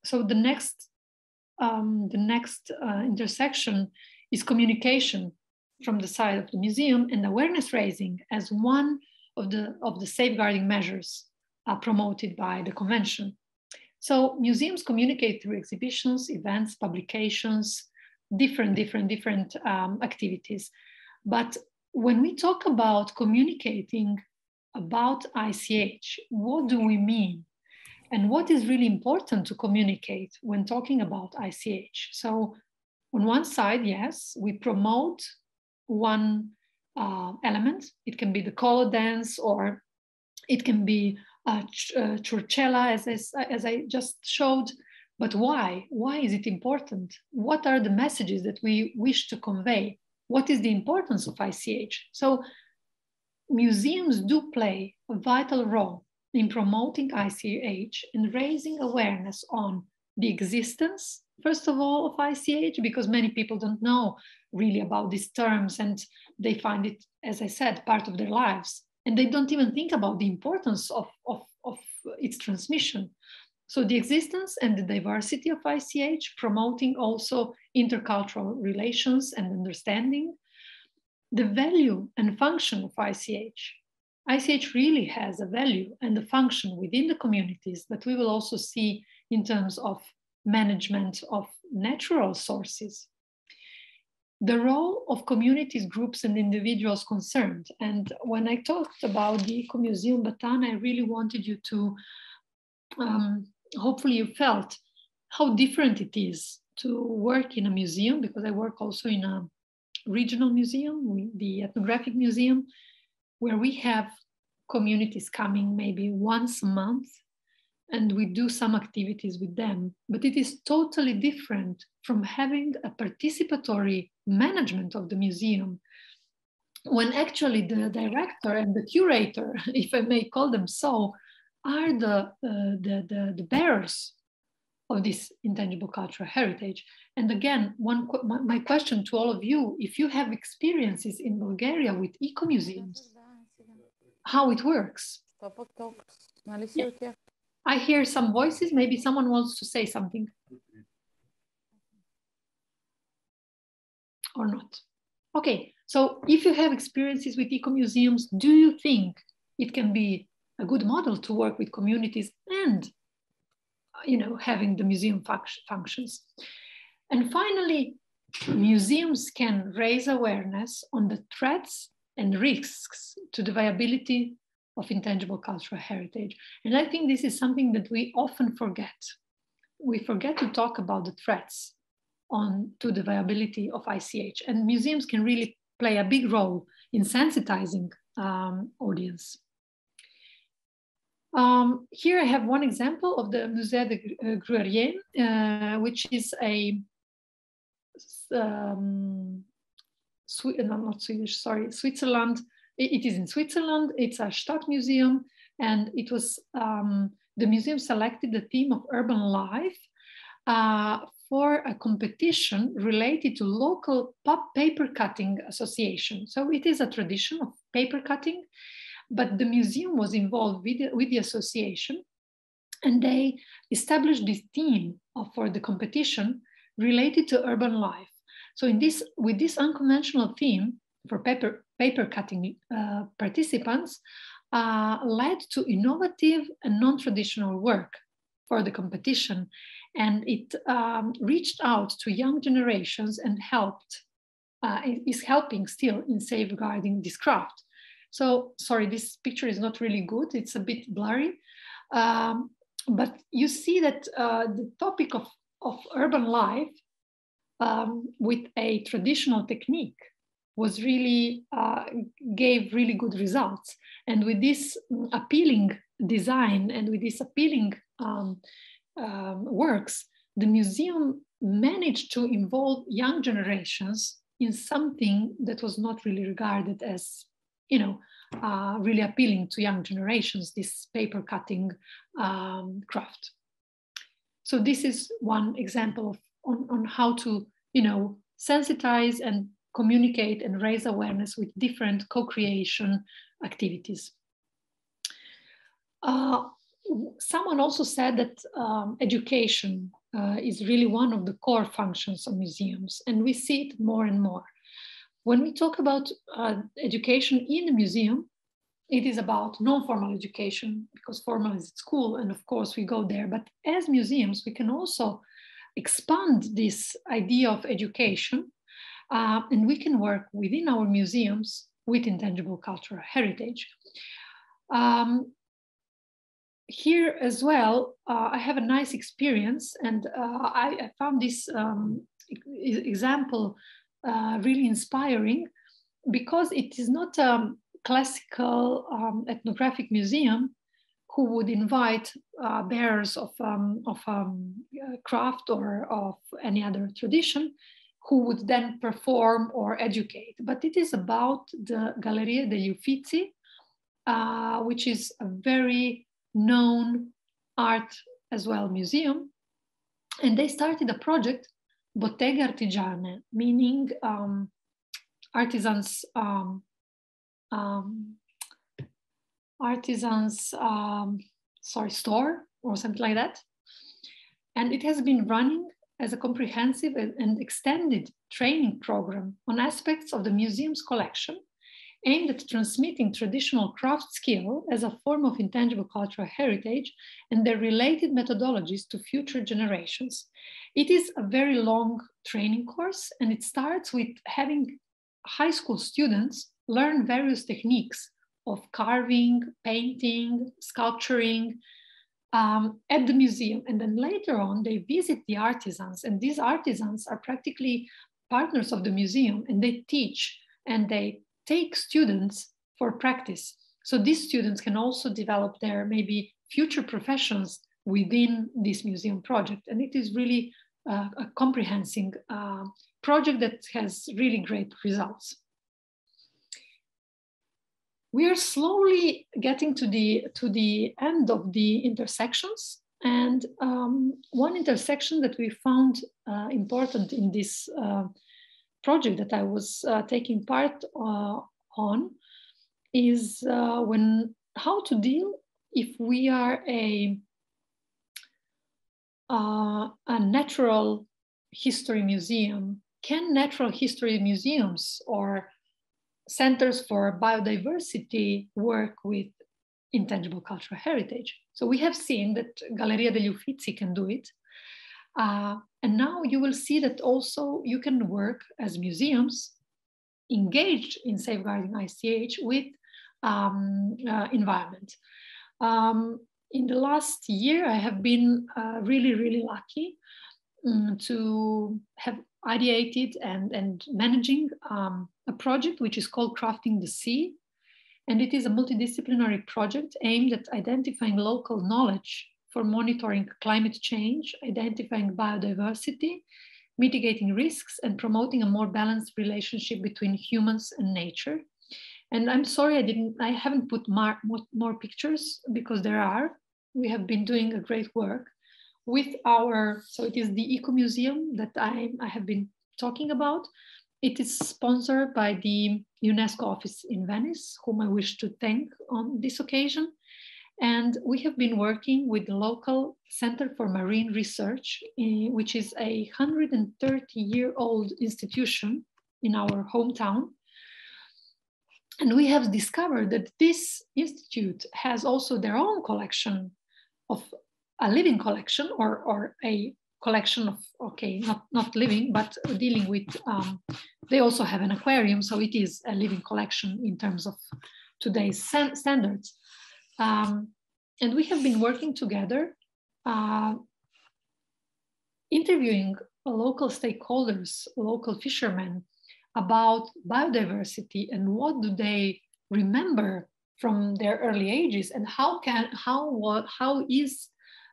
Speaker 1: so the next intersection is communication from the side of the museum and awareness raising as one of the safeguarding measures promoted by the convention. So museums communicate through exhibitions, events, publications, different activities. But when we talk about communicating about ICH, what do we mean? And what is really important to communicate when talking about ICH? So on one side, yes, we promote one element. It can be the colo dance, or it can be Churchella, as I just showed. But why? Why is it important? What are the messages that we wish to convey? What is the importance of ICH? So museums do play a vital role in promoting ICH and raising awareness on the existence, first of all, of ICH, because many people don't know really about these terms and they find it, as I said, part of their lives. And they don't even think about the importance of its transmission. So the existence and the diversity of ICH, promoting also intercultural relations and understanding. The value and function of ICH. ICH really has a value and a function within the communities that we will also see in terms of management of natural sources. The role of communities, groups, and individuals concerned. And when I talked about the Eco-Museum Batana, I really wanted you to, hopefully you felt how different it is to work in a museum, because I work also in a regional museum, the Ethnographic Museum, where we have communities coming maybe once a month, and we do some activities with them. But it is totally different from having a participatory management of the museum, when actually the director and the curator, if I may call them so, are the bearers of this intangible cultural heritage. And again, my question to all of you, if you have experiences in Bulgaria with eco-museums, how it works. Yeah. I hear some voices, maybe someone wants to say something. Or not. Okay, so if you have experiences with eco-museums, do you think it can be a good model to work with communities and, you know, having the museum functions? And finally, museums can raise awareness on the threats and risks to the viability of intangible cultural heritage. And I think this is something that we often forget. We forget to talk about the threats to the viability of ICH, and museums can really play a big role in sensitizing audience. Here I have one example of the Musée de Gruerien, which is a Switzerland. It is in Switzerland. It's a Stadtmuseum, and it was the museum selected the theme of urban life for a competition related to local paper cutting association. So it is a tradition of paper cutting, but the museum was involved with the association, and they established this theme for the competition related to urban life. So with this unconventional theme for paper cutting participants led to innovative and non-traditional work for the competition. And it reached out to young generations and is helping still in safeguarding this craft. So, sorry, this picture is not really good. It's a bit blurry. But you see that the topic of urban life with a traditional technique was really, gave really good results. And with this appealing design and with this appealing works, the museum managed to involve young generations in something that was not really regarded as, you know, really appealing to young generations, this paper cutting craft. So this is one example on how to, you know, sensitize and communicate and raise awareness with different co-creation activities. Someone also said that education is really one of the core functions of museums, and we see it more and more. When we talk about education in the museum, it is about non-formal education, because formal is at school, and of course we go there. But as museums, we can also expand this idea of education, and we can work within our museums with intangible cultural heritage. Here as well, I have a nice experience, and I found this example really inspiring, because it is not a classical ethnographic museum who would invite bearers of craft or of any other tradition who would then perform or educate. But it is about the Galleria degli Uffizi, which is a very known art as well museum. And they started a project, Bottega Artigiane, meaning artisans store or something like that. And it has been running as a comprehensive and extended training program on aspects of the museum's collection aimed at transmitting traditional craft skill as a form of intangible cultural heritage and their related methodologies to future generations. It is a very long training course, and it starts with having high school students learn various techniques of carving, painting, sculpturing at the museum. And then later on, they visit the artisans, and these artisans are practically partners of the museum, and they teach and they take students for practice. So these students can also develop their maybe future professions within this museum project. And it is really a comprehensive project that has really great results. We are slowly getting to the end of the intersections. And one intersection that we found important in this project that I was taking part on is how to deal if we are a natural history museum. Can natural history museums or centers for biodiversity work with intangible cultural heritage? So we have seen that Galleria degli Uffizi can do it. And now you will see that also you can work as museums engaged in safeguarding ICH with environment. In the last year, I have been really, really lucky to have ideated and managing a project which is called Crafting the Sea. And it is a multidisciplinary project aimed at identifying local knowledge for monitoring climate change, identifying biodiversity, mitigating risks, and promoting a more balanced relationship between humans and nature. And I'm sorry I haven't put more pictures because we have been doing a great work with so it is the Eco Museum that I have been talking about. It is sponsored by the UNESCO office in Venice, whom I wish to thank on this occasion. And we have been working with the local Center for Marine Research, which is a 130-year-old institution in our hometown. And we have discovered that this institute has also their own collection of a living collection or a collection of, okay, not living, but dealing with, they also have an aquarium. So it is a living collection in terms of today's standards. And we have been working together, interviewing local stakeholders, local fishermen about biodiversity and what do they remember from their early ages and how is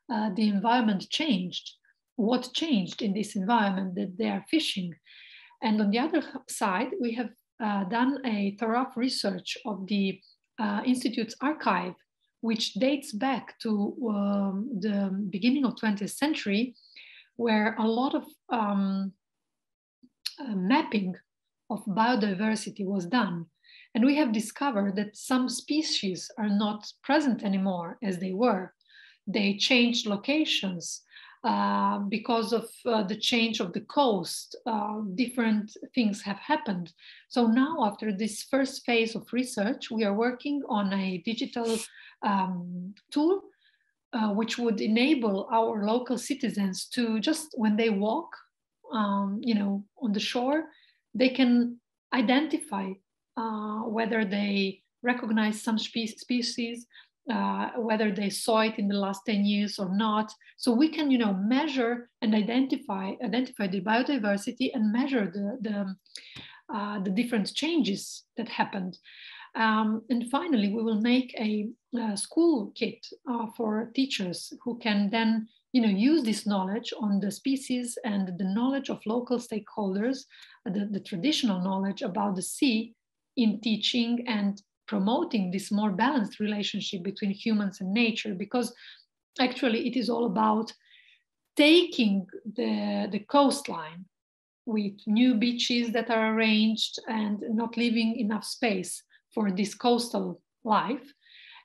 Speaker 1: the environment changed? What changed in this environment that they are fishing? And on the other side, we have done a thorough research of the Institute's archive, which dates back to the beginning of 20th century, where a lot of mapping of biodiversity was done. And we have discovered that some species are not present anymore as they were. They changed locations because of the change of the coast. Different things have happened. So now, after this first phase of research, we are working on a digital tool which would enable our local citizens to just, when they walk, on the shore, they can identify whether they recognize some species, whether they saw it in the last 10 years or not. So we can, measure and identify the biodiversity and measure the different changes that happened. And finally, we will make a school kit for teachers who can then, use this knowledge on the species and the knowledge of local stakeholders, the traditional knowledge about the sea in teaching and promoting this more balanced relationship between humans and nature, because actually it is all about taking the coastline with new beaches that are arranged and not leaving enough space for this coastal life.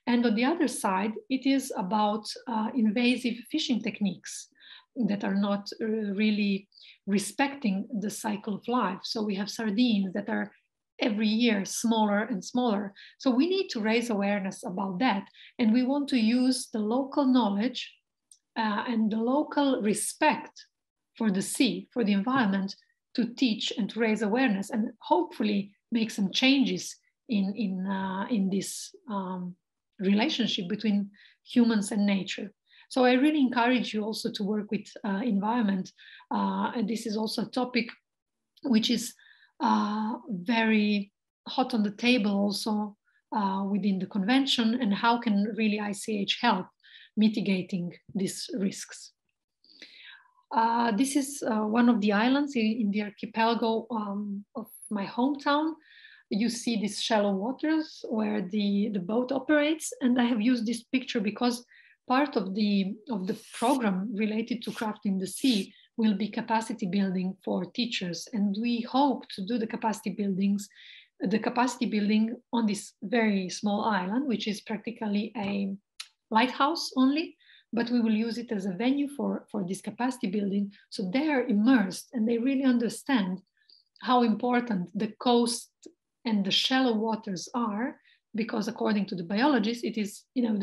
Speaker 1: And on the other side, it is about invasive fishing techniques that are not really respecting the cycle of life. So we have sardines that are every year smaller and smaller. So we need to raise awareness about that. And we want to use the local knowledge and the local respect for the sea, for the environment, to teach and to raise awareness and hopefully make some changes in this relationship between humans and nature. So I really encourage you also to work with environment. And this is also a topic which is very hot on the table also within the convention, and how can really ICH help mitigating these risks. This is one of the islands in the archipelago of my hometown. You see these shallow waters where the boat operates, and I have used this picture because part of the program related to crafting the sea will be capacity building for teachers, and we hope to do the capacity building on this very small island, which is practically a lighthouse only, but we will use it as a venue for this capacity building. So they are immersed and they really understand how important the coast and the shallow waters are, because according to the biologists, it is, you know,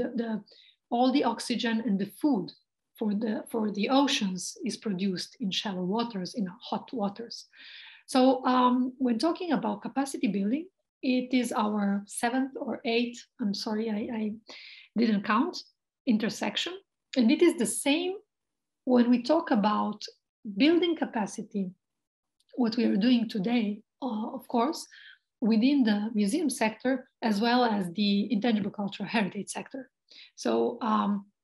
Speaker 1: all the oxygen and the food for the oceans is produced in shallow waters, in hot waters. So when talking about capacity building, it is our 7th or 8th, I'm sorry, I didn't count, intersection. And it is the same when we talk about building capacity, what we are doing today, of course, within the museum sector, as well as the intangible cultural heritage sector. So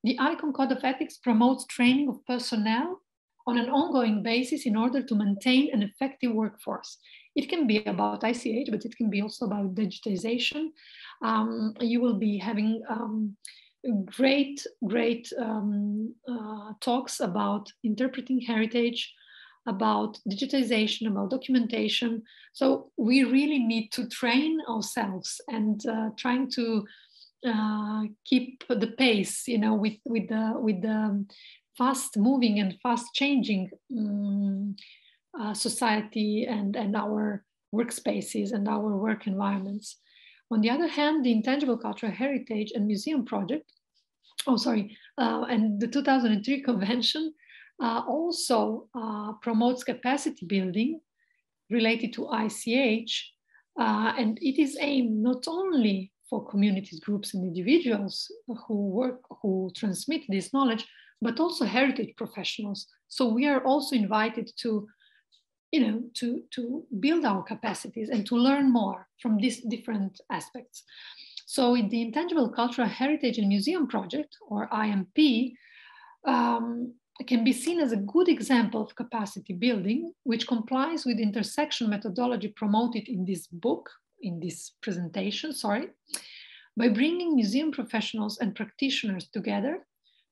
Speaker 1: the ICON Code of Ethics promotes training of personnel on an ongoing basis in order to maintain an effective workforce. It can be about ICH, but it can be also about digitization. You will be having great talks about interpreting heritage, about digitization, about documentation. So we really need to train ourselves and trying to keep the pace, you know, with the fast moving and fast changing society and our workspaces and our work environments. On the other hand, the Intangible Cultural Heritage and Museum Project, and the 2003 Convention also promotes capacity building related to ICH, and it is aimed not only for communities, groups, and individuals who transmit this knowledge, but also heritage professionals. So we are also invited to, you know, to build our capacities and to learn more from these different aspects. So in the Intangible Cultural Heritage and Museum Project, or IMP, can be seen as a good example of capacity building, which complies with intersection methodology promoted in this book, in this presentation, by bringing museum professionals and practitioners together,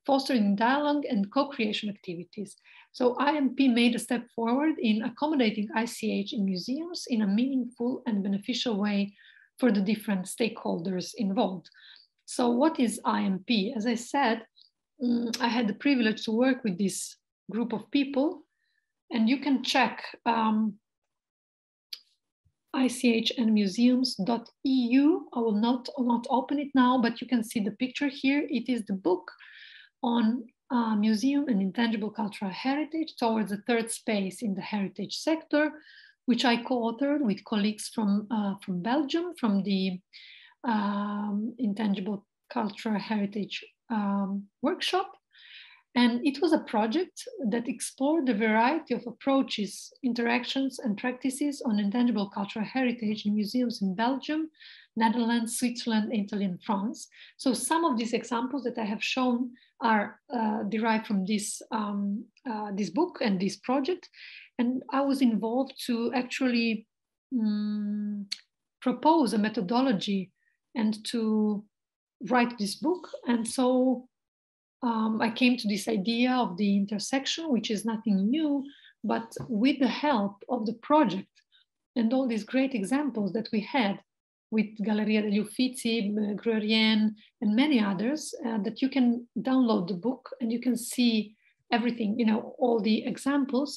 Speaker 1: fostering dialogue and co-creation activities. So IMP made a step forward in accommodating ICH in museums in a meaningful and beneficial way for the different stakeholders involved. So what is IMP? As I said, I had the privilege to work with this group of people, and you can check ICHandmuseums.eu. I will not open it now, but you can see the picture here. It is the book on museum and intangible cultural heritage towards the third space in the heritage sector, which I co-authored with colleagues from Belgium, from the Intangible Cultural Heritage workshop. And it was a project that explored the variety of approaches, interactions, and practices on intangible cultural heritage in museums in Belgium, Netherlands, Switzerland, Italy, and France. So some of these examples that I have shown are derived from this book and this project. And I was involved to actually propose a methodology and to write this book. And so I came to this idea of the intersection, which is nothing new, but with the help of the project and all these great examples that we had with Galleria degli Uffizi, Gruerien, and many others, that you can download the book and you can see everything, you know, all the examples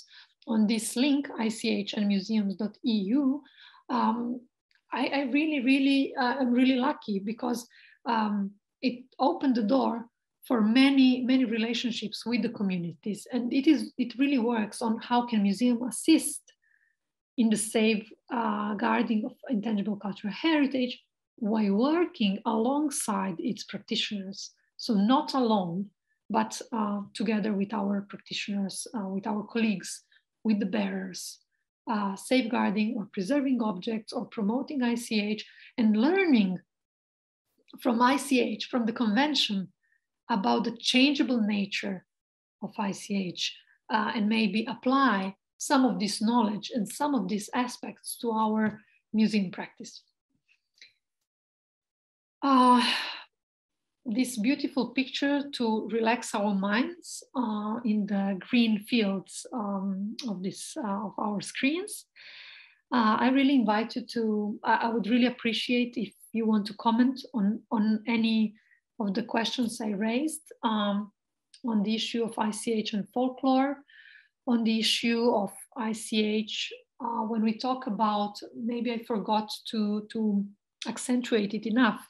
Speaker 1: on this link, ichnmuseums.eu. I really, I'm really lucky because it opened the door for many relationships with the communities, and it really works on how can museum assist in the safeguarding of intangible cultural heritage while working alongside its practitioners. So not alone, but together with our practitioners, with our colleagues, with the bearers, safeguarding or preserving objects or promoting ICH and learning from ICH, from the convention, about the changeable nature of ICH and maybe apply some of this knowledge and some of these aspects to our museum practice. This beautiful picture to relax our minds in the green fields of our screens. I really invite you to, I would really appreciate if you want to comment on any of the questions I raised on the issue of ICH and folklore, on the issue of ICH, when we talk about, maybe I forgot to accentuate it enough.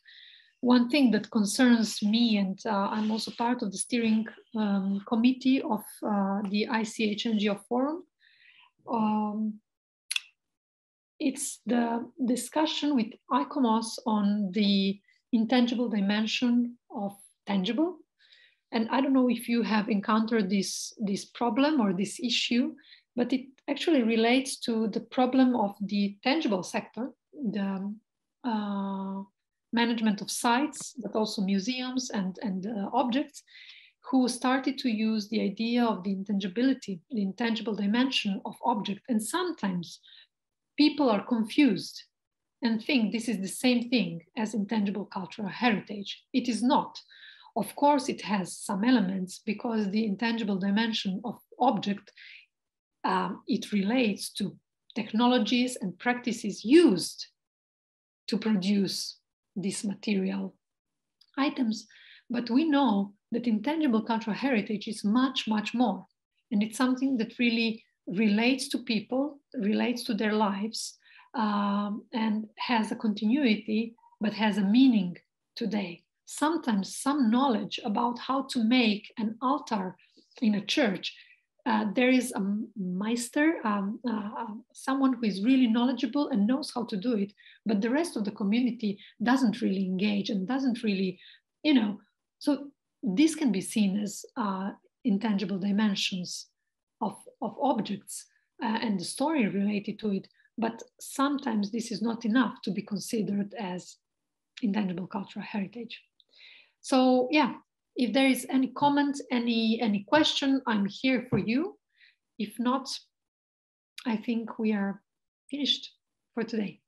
Speaker 1: One thing that concerns me, and I'm also part of the steering committee of the ICH NGO Forum, it's the discussion with ICOMOS on the intangible dimension of tangible. And I don't know if you have encountered this problem or this issue, but it actually relates to the problem of the tangible sector, the management of sites, but also museums and objects, who started to use the idea of the intangibility, the intangible dimension of object. And sometimes people are confused and think this is the same thing as intangible cultural heritage. It is not. Of course, it has some elements because the intangible dimension of object, it relates to technologies and practices used to produce these material items. But we know that intangible cultural heritage is much, much more. And it's something that really relates to people, relates to their lives, and has a continuity, but has a meaning today. Sometimes some knowledge about how to make an altar in a church, there is a meister, someone who is really knowledgeable and knows how to do it, but the rest of the community doesn't really engage and doesn't really, you know, so this can be seen as intangible dimensions of objects and the story related to it, but sometimes this is not enough to be considered as intangible cultural heritage. So yeah, if there is any comment, any question, I'm here for you. If not, I think we are finished for today.